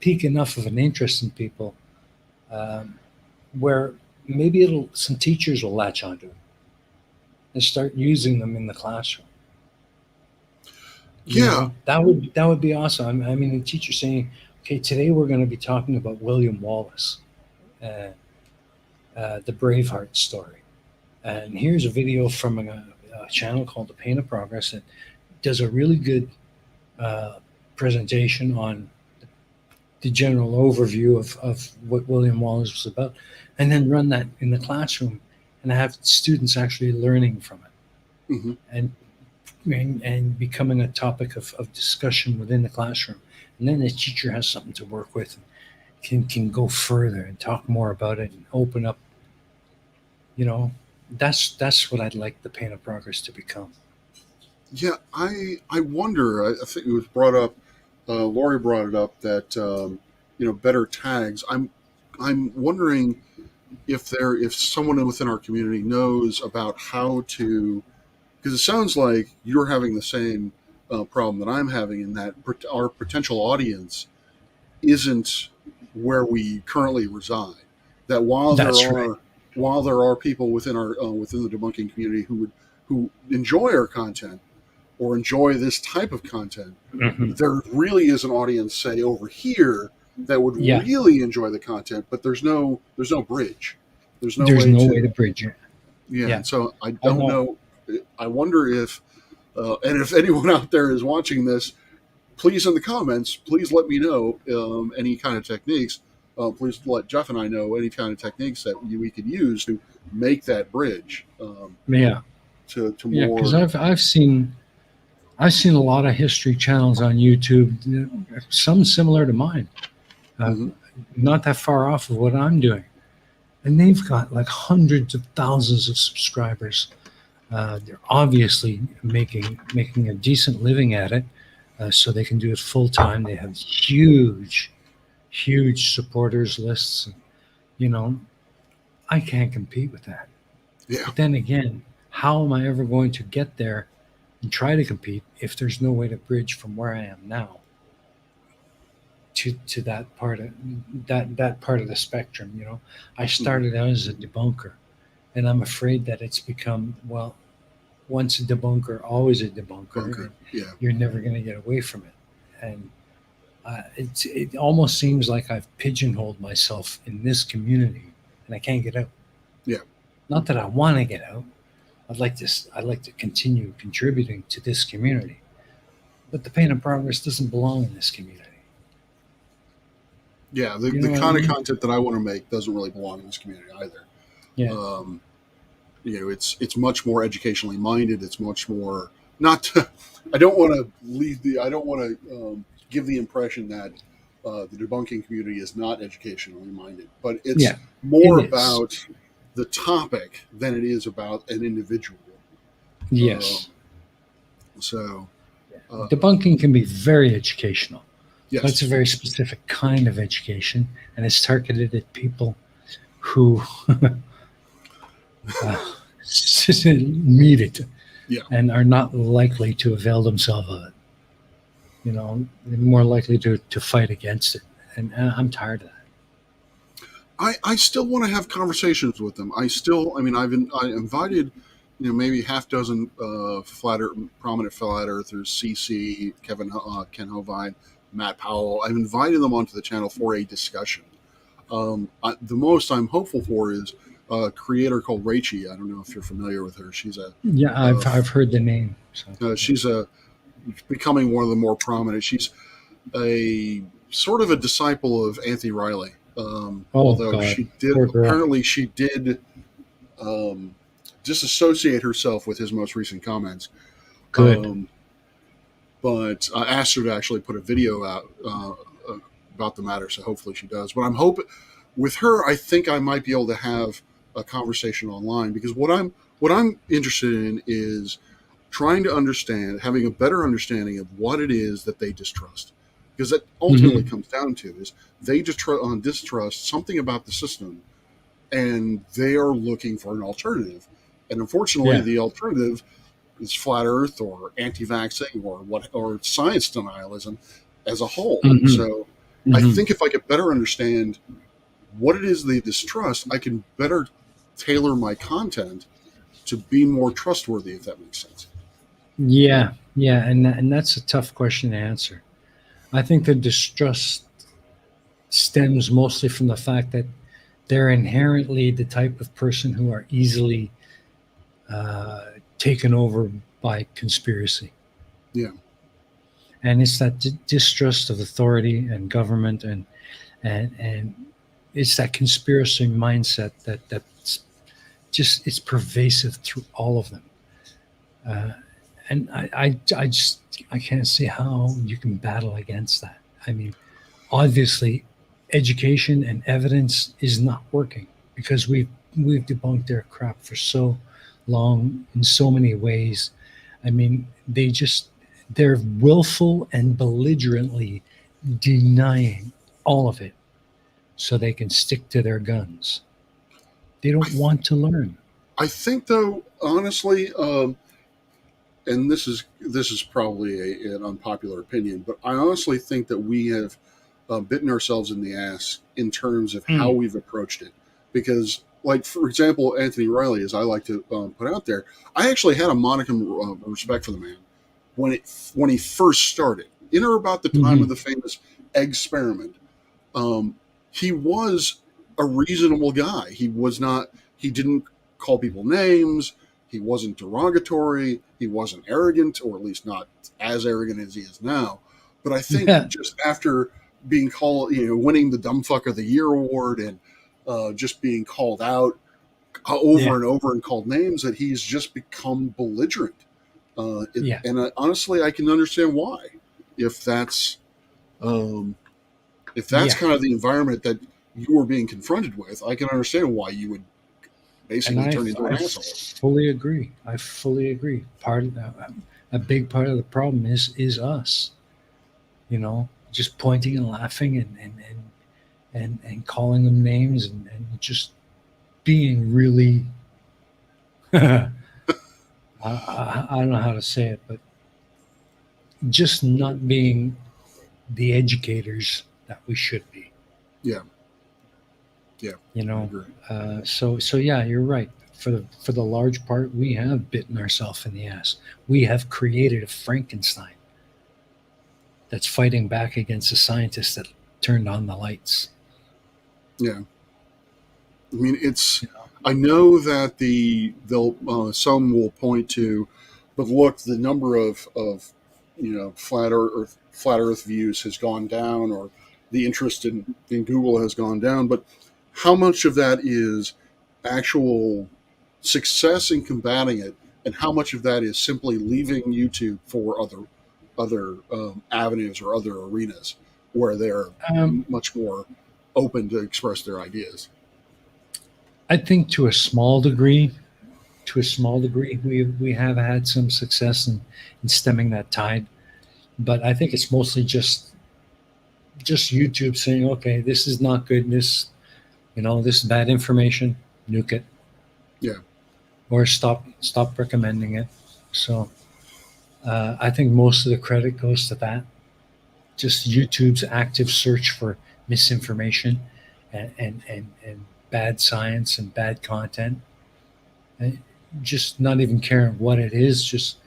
pique enough of an interest in people, um, where maybe it'll some teachers will latch onto it and start using them in the classroom. You yeah, know, that would be awesome. I mean, the teacher saying, "Okay, today we're going to be talking about William Wallace, uh, the Braveheart story, and here's a video from a channel called The Pain of Progress that does a really good uh, presentation on the general overview of what William Wallace was about, and then run that in the classroom and have students actually learning from it hmm and and becoming a topic of discussion within the classroom. And then the teacher has something to work with and can go further and talk more about it and open up, you know, that's what I'd like the Pain of Progress to become. yeah. I wonder. I think it was brought up. Lori brought it up that better tags. I'm wondering if someone within our community knows about how to, because it sounds like you're having the same problem that I'm having, in that our potential audience isn't where we currently reside. That That's right. while there are people within our within the debunking community who enjoy our content or enjoy this type of content, Hmm. there really is an audience, say, over here, that would Yeah, really enjoy the content, but there's no bridge. There's no there's way no way to, to bridge it. yeah. Yeah, And so I I don't know. know. I wonder if and if anyone out there is watching this, please, in the comments, please let me know any kind of techniques. Please let Jeff and I know any kind of techniques that we could use to make that bridge Yeah, to yeah, because more. I've seen a lot of history channels on YouTube, some similar to mine, uh, Mhm. not that far off of what I'm doing, and they've got like hundreds of thousands of subscribers. They're obviously making a decent living at it, so they can do it full time. They have huge supporters lists. You know, I can't compete with that. Yeah, But then again, how am I ever going to get there and try to compete if there's no way to bridge from where I am now to that part of the spectrum? You know, I hmm started out as a debunker, and I'm afraid that it's become, well, once a debunker, always a debunker, bunker. and Yeah, you're never going to get away from it. And it almost seems like I've pigeonholed myself in this community, and I can't get out. yeah, Not that I want to get out. I'd like to continue contributing to this community, but the Pain of Progress doesn't belong in this community. yeah. The You the know what I kind of mean? content that I want to make doesn't really belong in this community either. Yeah. Um, it's much more educationally minded. It's much more not. To, I don't want to leave the. I don't want to give the impression that the debunking community is not educationally minded, but it's Yeah. It more is. about the topic than it is about an individual. Um, Yes. so, uh, Debunking can be very educational, but it's a yes, very specific kind of education, and it's targeted at people who uh, need it yeah. and are not likely to avail themselves of it. You know, they're more likely to fight against it. And I'm tired of that. I still want to have conversations with them. I mean, I invited, maybe half dozen prominent flat earthers, CC, Ken Hovine, Matt Powell. I've invited them onto the channel for a discussion. The most I'm hopeful for is a creator called Rachie. I don't know if you're familiar with her. Yeah, Uh, I've heard the name. So she's becoming one of the more prominent. She's a sort of a disciple of Anthony Riley. oh Although God, poor girl. she did um, disassociate herself with his most recent comments. Good. Um, but I asked her to actually put a video out about the matter, so hopefully she does. But I'm hoping with her, I think I might be able to have a conversation online, because what I'm interested in is trying to understand, having a better understanding of what it is that they distrust. because that ultimately comes down to is they distrust something about the system, and they are looking for an alternative. And unfortunately, Yeah. the alternative is flat Earth or anti-vaxxing or science denialism as a whole. Hmm. So I Hmm. think if I could better understand what it is they distrust, I can better tailor my content to be more trustworthy, if that makes sense. Yeah, yeah, and that's a tough question to answer. I think the distrust stems mostly from the fact that they're inherently the type of person who are easily taken over by conspiracy, Yeah, and it's that distrust of authority and government, and it's that conspiracy mindset that's just it's pervasive through all of them. Uh, and I just I can't see how you can battle against that. I mean, obviously, education and evidence is not working because we've debunked their crap for so long in so many ways. I mean, they're willful and belligerently denying all of it so they can stick to their guns. They I don't th- want to learn. I think though honestly, and this is probably an unpopular opinion, but I honestly think that we have bitten ourselves in the ass in terms of how Mm. we've approached it. Because, like for example, Anthony Riley, as I like to put out there, I actually had a modicum of respect for the man when he first started, in or about the time of Hmm. the famous egg experiment. Um, he was a reasonable guy. He was not. He didn't call people names. He wasn't derogatory. He wasn't arrogant, or at least not as arrogant as he is now. But I think Yeah, just after being called, winning the Dumb Fuck of the Year award and just being called out over yeah, and over and called names, that he's just become belligerent. yeah. Honestly, I can understand why. If that's um, if that's Yeah. kind of the environment that you were being confronted with, I can understand why you would And basically turn into an I asshole. fully agree. I fully agree. Part of a big part of the problem is us, just pointing and laughing and calling them names and just being really I don't know how to say it, but just not being the educators that we should be. Yeah, yeah, You I know, agree. so yeah, you're right. For the large part, we have bitten ourselves in the ass. We have created a Frankenstein that's fighting back against the scientists that turned on the lights. Yeah, I mean it's. You know? I know that they'll some will point to, but look, the number of flat Earth views has gone down, or the interest in Google has gone down. But how much of that is actual success in combating it, and how much of that is simply leaving YouTube for other avenues or other arenas where they're Um, much more open to express their ideas. I think to a small degree, we have had some success in stemming that tide, but I think it's mostly just YouTube saying, okay, this is not good. This is bad information. Nuke it Yeah, or stop recommending it. So I think most of the credit goes to that. Just YouTube's active search for misinformation and bad science and bad content. And just not even caring what it is, just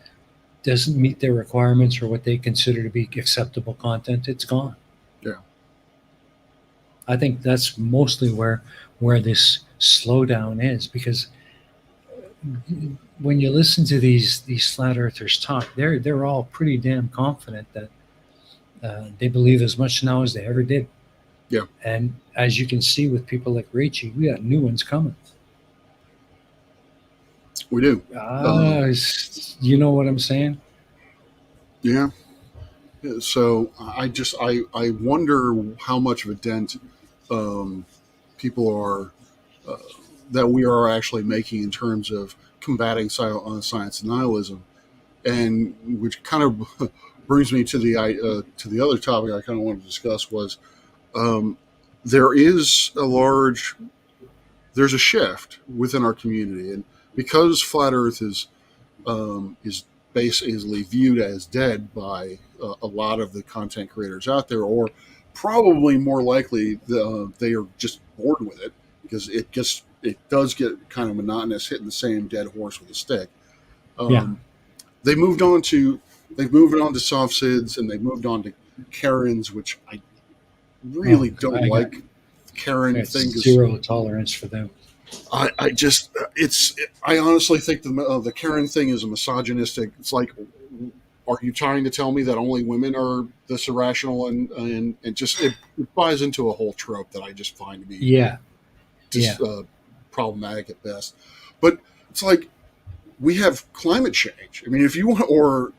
doesn't meet their requirements or what they consider to be acceptable content. It's gone. yeah, I think that's mostly where this slowdown is because when you listen to these flat earthers talk, they're all pretty damn confident that they believe as much now as they ever did. yeah. And as you can see with people like Rachie, we got new ones coming. We do. Um, You know what I'm saying? yeah. So I wonder how much of a dent um, people are uh, that we are actually making in terms of combating science denialism, and which kind of brings me to the other topic I kind of wanted to discuss was, um, there is a large there's a shift within our community, and because flat Earth is basically viewed as dead by a lot of the content creators out there, or probably more likely they are just bored with it because it does get kind of monotonous hitting the same dead horse with a stick. Yeah. Um, they moved on to they've moved on to soft SIDS, and they've moved on to Karens, which I Oh, really don't I got, like. Karen I got thing is zero tolerance for them. I just I honestly think the Karen thing is a misogynistic. It's like, are you trying to tell me that only women are this irrational, and just it buys into a whole trope that I just find to be Yeah. Yeah. just problematic at best. But it's like, we have climate change. I mean, if you want, or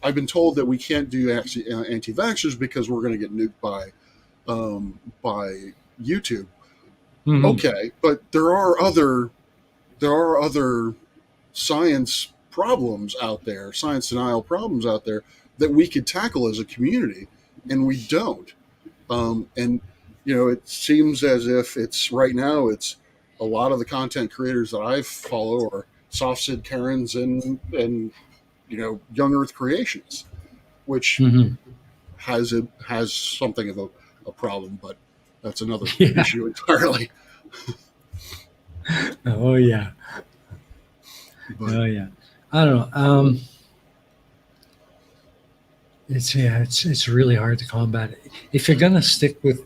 I've been told that we can't do actually anti-vaxxers because we're going to get nuked by YouTube. Mhm. Okay, but there are other science problems out there, science denial problems out there that we could tackle as a community, and we don't. And it seems as if it's right now. It's a lot of the content creators that I follow are soft Sid Karens and young Earth creationists, which Mhm. has something of a problem, but that's another Yeah. issue entirely. Oh yeah. But Oh yeah. I don't know. It's really hard to combat it. If you're gonna stick with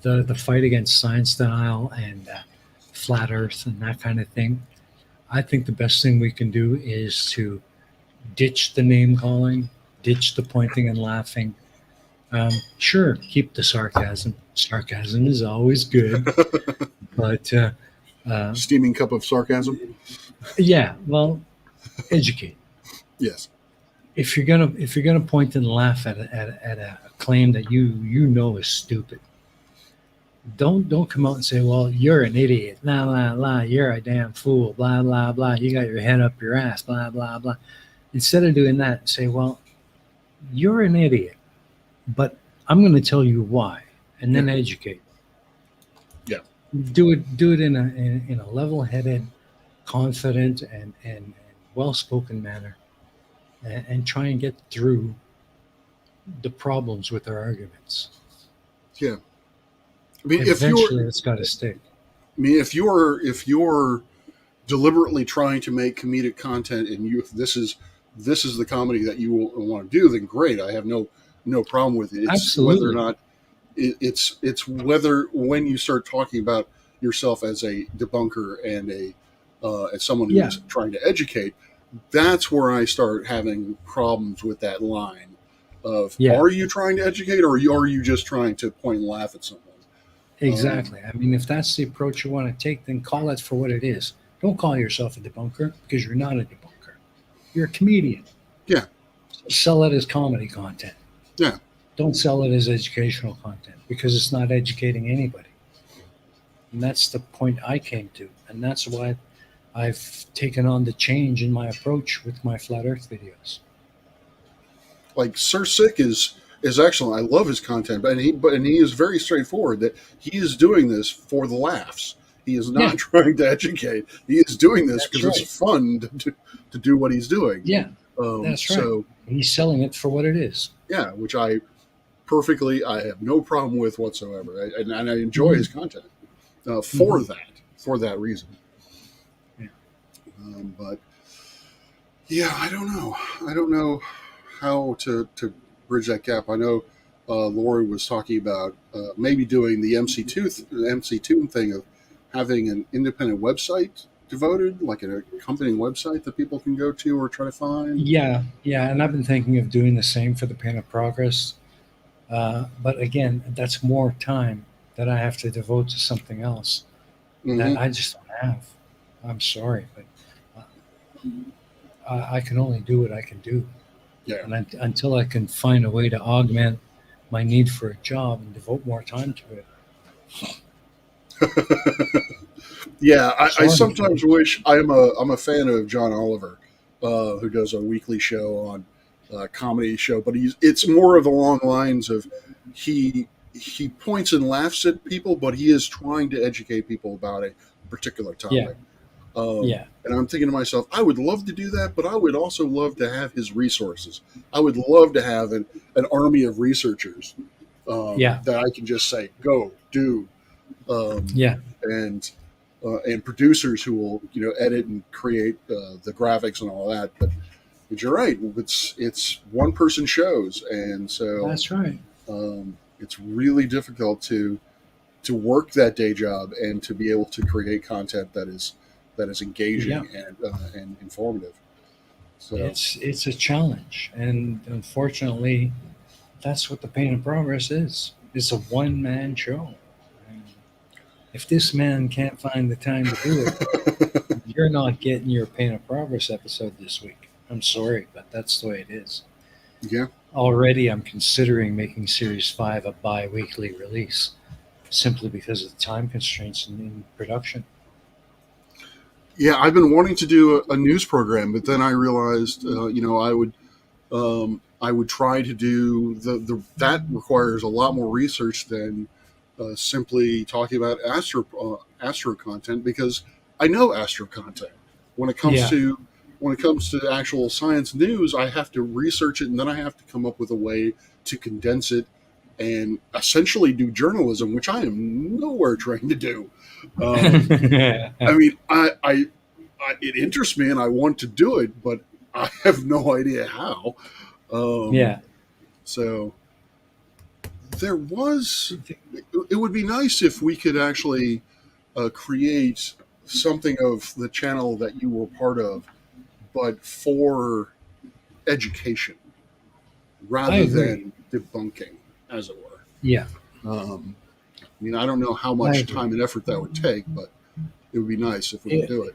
the fight against science denial and flat Earth and that kind of thing, I think the best thing we can do is to ditch the name calling, ditch the pointing and laughing. Sure, keep the sarcasm. Sarcasm is always good, but uh, steaming cup of sarcasm. yeah, well, educate. Yes. If you're gonna point and laugh at a claim that you know is stupid, don't come out and say, well, you're an idiot, la la la, you're a damn fool, blah blah blah, you got your head up your ass, blah blah blah. Instead of doing that, say, well, you're an idiot, but I'm going to tell you why, and then Yeah. educate. Yeah. Do it in a level-headed, confident, and well-spoken manner, and try and get through the problems with their arguments. Yeah. I mean, Eventually, it's got to stick. if you're deliberately trying to make comedic content, and if this is the comedy that you want to do, then great. I have no problem with it. It's whether or Absolutely. not it's whether, when you start talking about yourself as a debunker and as someone Yeah. who's trying to educate, that's where I start having problems with that line of, Yeah. are you trying to educate, or are you just trying to point and laugh at someone? Exactly. I mean, if that's the approach you want to take, then call it for what it is. Don't call yourself a debunker, because you're not a debunker. You're a comedian. Yeah. Sell it as comedy content. Yeah. Don't sell it as educational content, because it's not educating anybody. And that's the point I came to. And that's why I've taken on the change in my approach with my flat earth videos. Like Sir Sick is excellent. I love his content, but he is very straightforward that he is doing this for the laughs. He is not Yeah. trying to educate. He is doing this That's because right. it's fun to do what he's doing. Yeah, that's right. So He's selling it for what it is. yeah, which I have no problem with whatsoever, and I enjoy his content for that reason. Yeah. But yeah, I don't know. I don't know how to bridge that gap. I know Lori was talking about maybe doing the MC2 thing of having an independent website devoted, like an accompanying website that people can go to or try to find. Yeah, and I've been thinking of doing the same for the Pain of Progress. But again, that's more time that I have to devote to something else Mm-hmm. that I just don't have. I'm sorry, but I can only do what I can do. Yeah. And until I can find a way to augment my need for a job and devote more time to it. Yeah, I Sorry. sometimes wish I'm a fan of John Oliver, who does a weekly show on comedy show, but it's more of along lines of he points and laughs at people, but he is trying to educate people about a particular Yeah. topic. Yeah. And I'm thinking to myself, I would love to do that, but I would also love to have his resources. I would love to have an army of researchers Yeah. that I can just say, go, do, Yeah. and producers who will, edit and create the graphics and all that. But you're right, it's one person shows, and so That's right. it's really difficult to work that day job and to be able to create content that is engaging and informative. So It's a challenge, and unfortunately, that's what the Pain of Progress is. It's a one-man show. And if this man can't find the time to do it, you're not getting your Pain of Progress episode this week. I'm sorry, but that's the way it is. yeah, Already, I'm considering making Series 5 a bi-weekly release, simply because of the time constraints in production. yeah, I've been wanting to do a news program, but then I realized, I would try to do that requires a lot more research than simply talking about astro content, because I know astro content. When it comes Yeah. to actual science news, I have to research it, and then I have to come up with a way to condense it and essentially do journalism, which I am nowhere trained to do. I mean, it interests me and I want to do it, but I have no idea how. Yeah. So it would be nice if we could actually create something of the channel that you were part of, but for education rather than debunking, as it were. Yeah. I mean, I don't know how much time and effort that would take, but it would be nice if we could do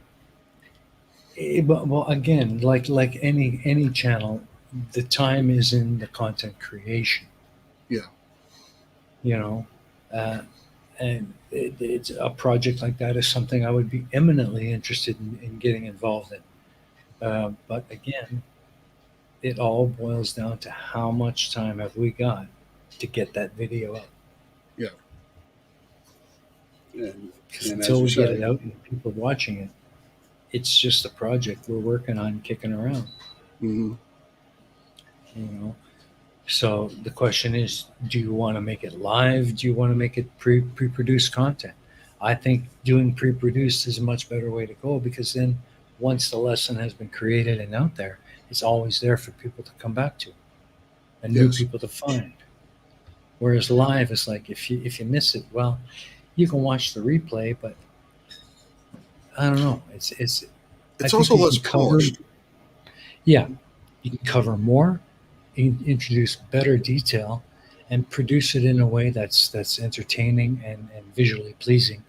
it. Well, again, like any channel, the time is in the content creation. Yeah. And it's a project like that is something I would be eminently interested in getting involved in. But again, it all boils down to how much time have we got to get that video up. Yeah. And until we get it out and people watching it, it's just a project we're working on, kicking around. Mm-hmm. So the question is, do you want to make it live? Do you want to make it pre-produced content? I think doing pre-produced is a much better way to go, because then once the lesson has been created and out there, it's always there for people to come back to and new people to find. Whereas live is like, if you miss it, well, you can watch the replay, but I don't know. It's also less polished. Yeah, you can cover more, introduce better detail, and produce it in a way that's entertaining and visually pleasing,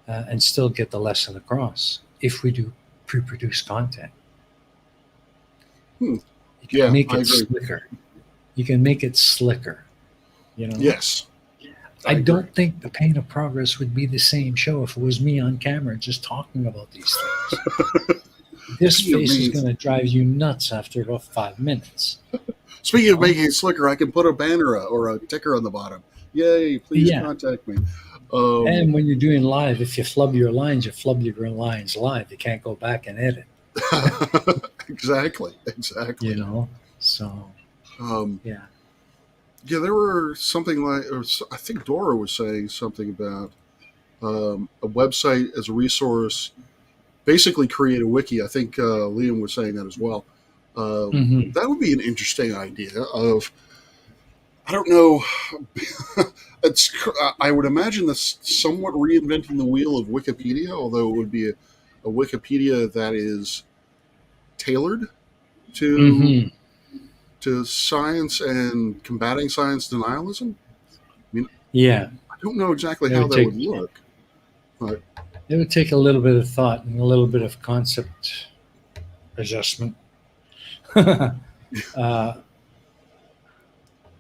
and still get the lesson across. If we do pre-produced content, you can make it slicker. You can make it slicker. Yes. I don't think the Pain of Progress would be the same show if it was me on camera just talking about these things. This face is going to drive you nuts after about 5 minutes. Speaking of making it slicker, I can put a banner or a ticker on the bottom. Yay, please contact me. And when you're doing live, if you flub your lines, you flub your lines live. You can't go back and edit. Exactly. So, yeah. Yeah, there were something like, I think Dora was saying something about a website as a resource, basically create a wiki. I think Liam was saying that as well. That would be an interesting idea of, I don't know, I would imagine this somewhat reinventing the wheel of Wikipedia, although it would be a Wikipedia that is tailored to science and combating science denialism. I mean, I don't know exactly how that would look. But it would take a little bit of thought and a little bit of concept adjustment.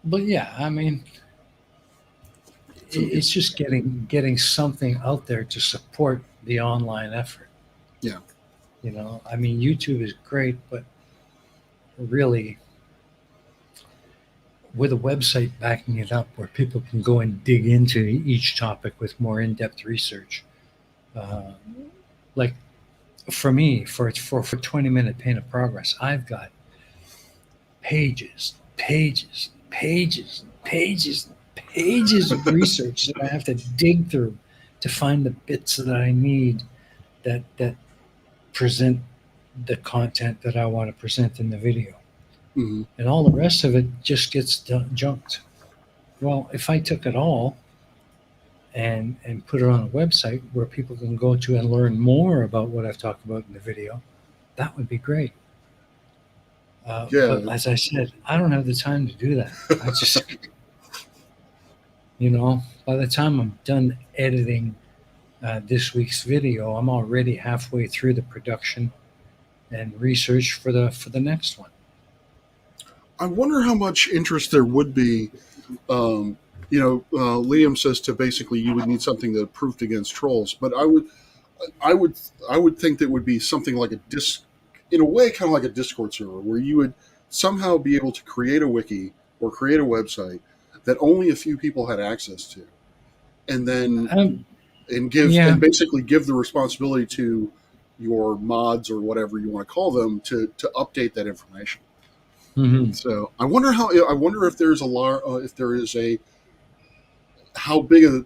But yeah, I mean, it's just getting something out there to support the online effort. Yeah. I mean, YouTube is great, but really, with a website backing it up where people can go and dig into each topic with more in-depth research. Uh, like for me, for 20-minute pain of progress, I've got pages, pages, pages, pages, pages of research that I have to dig through to find the bits that I need that present the content that I want to present in the video. Hmm. And all the rest of it just gets junked. Well, if I took it all and put it on a website where people can go to and learn more about what I've talked about in the video, that would be great. Yeah. But as I said, I don't have the time to do that. I just, by the time I'm done editing this week's video, I'm already halfway through the production and research for the next one. I wonder how much interest there would be. Liam says to basically you would need something that proofed against trolls, but I would think that would be something like in a way, kind of like a Discord server, where you would somehow be able to create a wiki or create a website that only a few people had access to, and then Um, and yeah. basically give the responsibility to your mods or whatever you want to call them to update that information. Hmm. So I wonder if there's if there is a how big a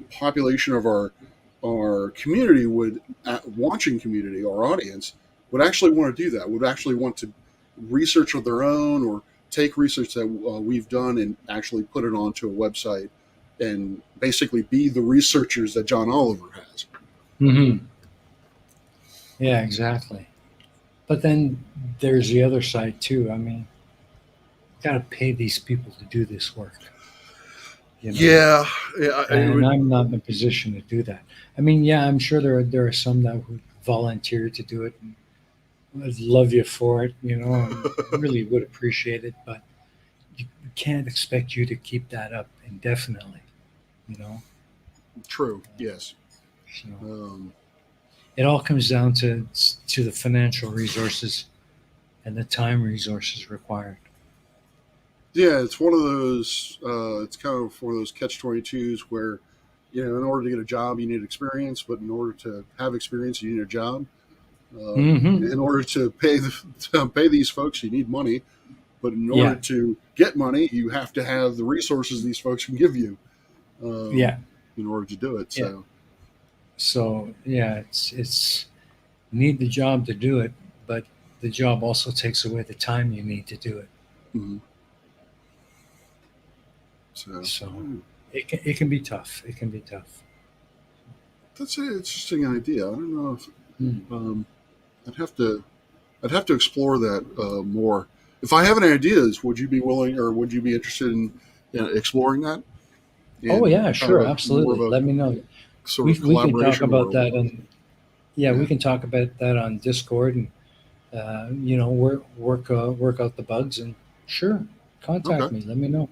population of our community watching community, our audience, would actually want to do that. Would actually want to research of their own or take research that we've done and actually put it onto a website and basically be the researchers that John Oliver has. Hmm. Yeah, exactly. But then there's the other side too. I mean, got to pay these people to do this work, you know. Yeah, yeah, it And would. I'm not in a position to do that. I mean, yeah, I'm sure there are some that would volunteer to do it. And I'd love you for it, and really would appreciate it. But you can't expect you to keep that up indefinitely, you know. True. Yes. So Um, it all comes down to the financial resources and the time resources required. yeah, it's one of those. It's kind of one of those catch-22s where, in order to get a job, you need experience, but in order to have experience, you need a job. Hmm. In order to pay these folks, you need money. But in order Yeah, to get money, you have to have the resources these folks can give you yeah, in order to do it. yeah. So, So yeah, it's need the job to do it, but the job also takes away the time you need to do it. mhm. so So mm, it can be tough. It can be tough. that's an interesting idea. I don't know if Mm. um, I'd have to I'd have to explore that more. If I have any ideas, would you be willing or would you be interested in exploring that Oh in yeah, kind of sure, a more of absolutely. a Let me know. sort of We can talk collaboration about or that, and yeah, we yeah, can talk about that on Discord, and work out the bugs. And sure, contact okay, me. Let me know.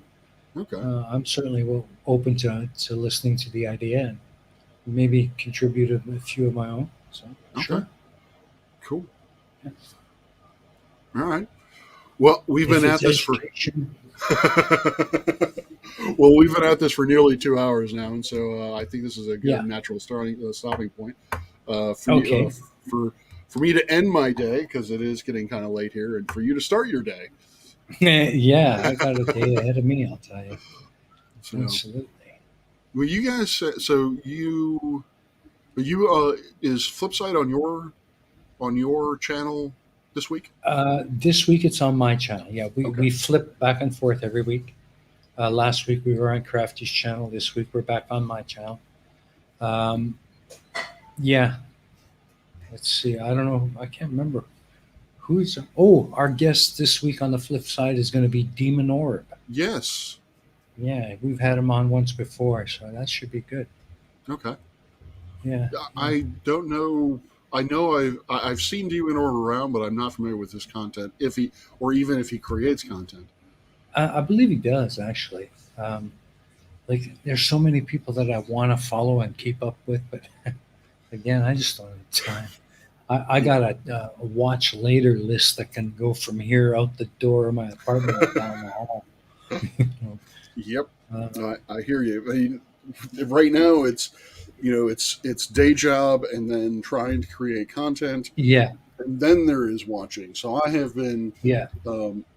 okay, I'm certainly open to listening to the idea and maybe contribute a few of my own. So okay, sure. cool. All right. Well, we've been If at it's this for education, well, we've been at this for nearly 2 hours now, and so I think this is a good yeah. natural stopping point for you Okay. for me to end my day because it is getting kind of late here, and for you to start your day. Yeah, I got a day ahead of me, I'll tell you. So, Absolutely. well, you guys, so you is Flipside on your channel this week? This week it's on my channel. Yeah, Okay, we flip back and forth every week. Last week we were on Crafty's channel. This week we're back on my channel. Um, yeah, let's see. I don't know. I can't remember who's. Oh, our guest this week on the flip side is going to be Demon Orb. yes, Yeah, we've had him on once before, so that should be good. okay. Yeah, yeah. I don't know. I know I've seen Demon Orb around, but I'm not familiar with his content. If he or even if he creates content. I believe he does actually. Um, like, there's so many people that I want to follow and keep up with, but again, I just don't have time. I Yeah. got a watch later list that can go from here out the door of my apartment and down the hall. Yep. uh, I hear you. I mean, right now it's day job and then trying to create content, yeah, and then there is watching. So I have been yeah,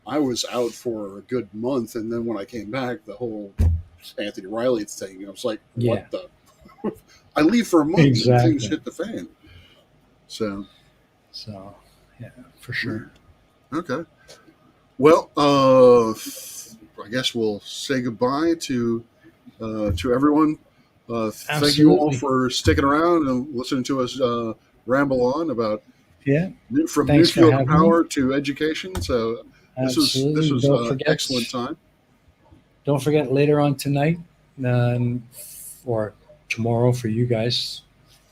I was out for a good month, and then when I came back, the whole Anthony Riley thing, I was like, yeah, what the? I leave for a month and things exactly. hit the fan. So, So, yeah, for sure. okay. Well, I guess we'll say goodbye to everyone. Thank you all Absolutely. for sticking around and listening to us ramble on about Yeah. from Thanks for nuclear having me. power to education. So this Absolutely. was excellent time. Don't forget later on tonight, um, or tomorrow for you guys,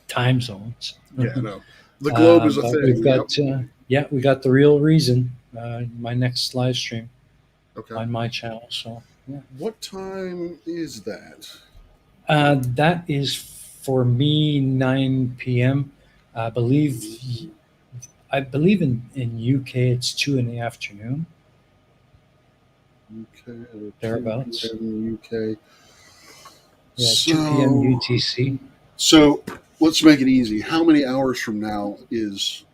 time zones. Yeah, no, the globe is a But we've thing. Yep. got, yeah, we got the real reason. My next live stream Okay. on my channel. So, yeah. What time is that? That is for me 9 p.m. I believe in UK it's 2 in the afternoon, UK, 2 thereabouts. p.m. UK. Yeah, 2 p.m. So, UTC. so let's make it easy. How many hours from now is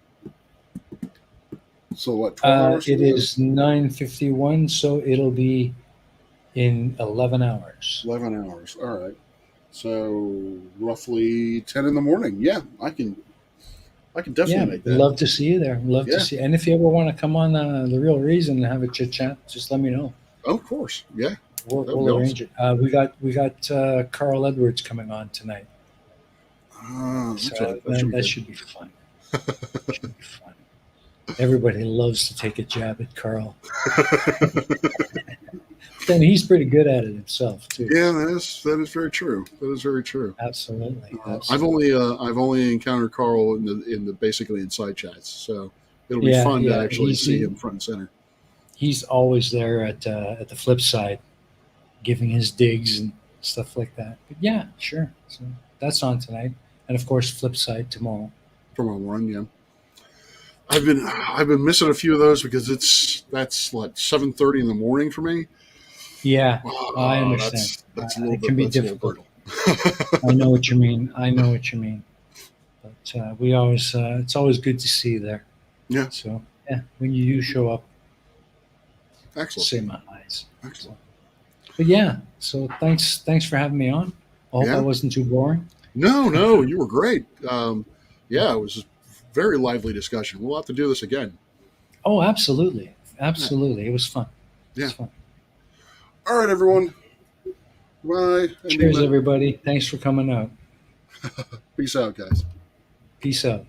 so? What 12 hours It from now? is 9:51, so it'll be in 11 hours. 11 hours. All right. So roughly 10 in the morning. Yeah, I can definitely Yeah, make that. love to see you there. Love to Yeah. see. And if you ever want to come on the real reason and have a chit chat, just let me know. Oh, of course. Yeah. That would be We'll awesome. arrange it. We got Carl Edwards coming on tonight, Okay. so That should be that good. should be fun. Should be fun. Everybody loves to take a jab at Carl. Then he's pretty good at it himself too. Yeah, that is very true. That is very true. Absolutely, I've absolutely. only encountered Carl in the basically in side chats, so it'll be Yeah, fun to yeah. actually see him front and center. He's always there at the flip side, giving his digs and stuff like that. But yeah, sure. So that's on tonight, and of course, flip side tomorrow. From a run, yeah. I've been missing a few of those because that's what 7:30 in the morning for me. Yeah, I Oh, understand. that's a little It can bit be that's a little difficult. brutal. I know what you mean. I know what you mean. But we always, it's always good to see you there. Yeah, So yeah, when you do show up, excellent, say my highs. excellent. So, but yeah, so thanks for having me on. I hope I Yeah, wasn't too boring. no, no, you were great. Yeah, it was a very lively discussion. We'll have to do this again. Oh, absolutely, Yeah, absolutely. It was fun. It yeah. was fun. All right, everyone. Bye. Ending Cheers, that. everybody. Thanks for coming out. Peace out, guys. Peace out.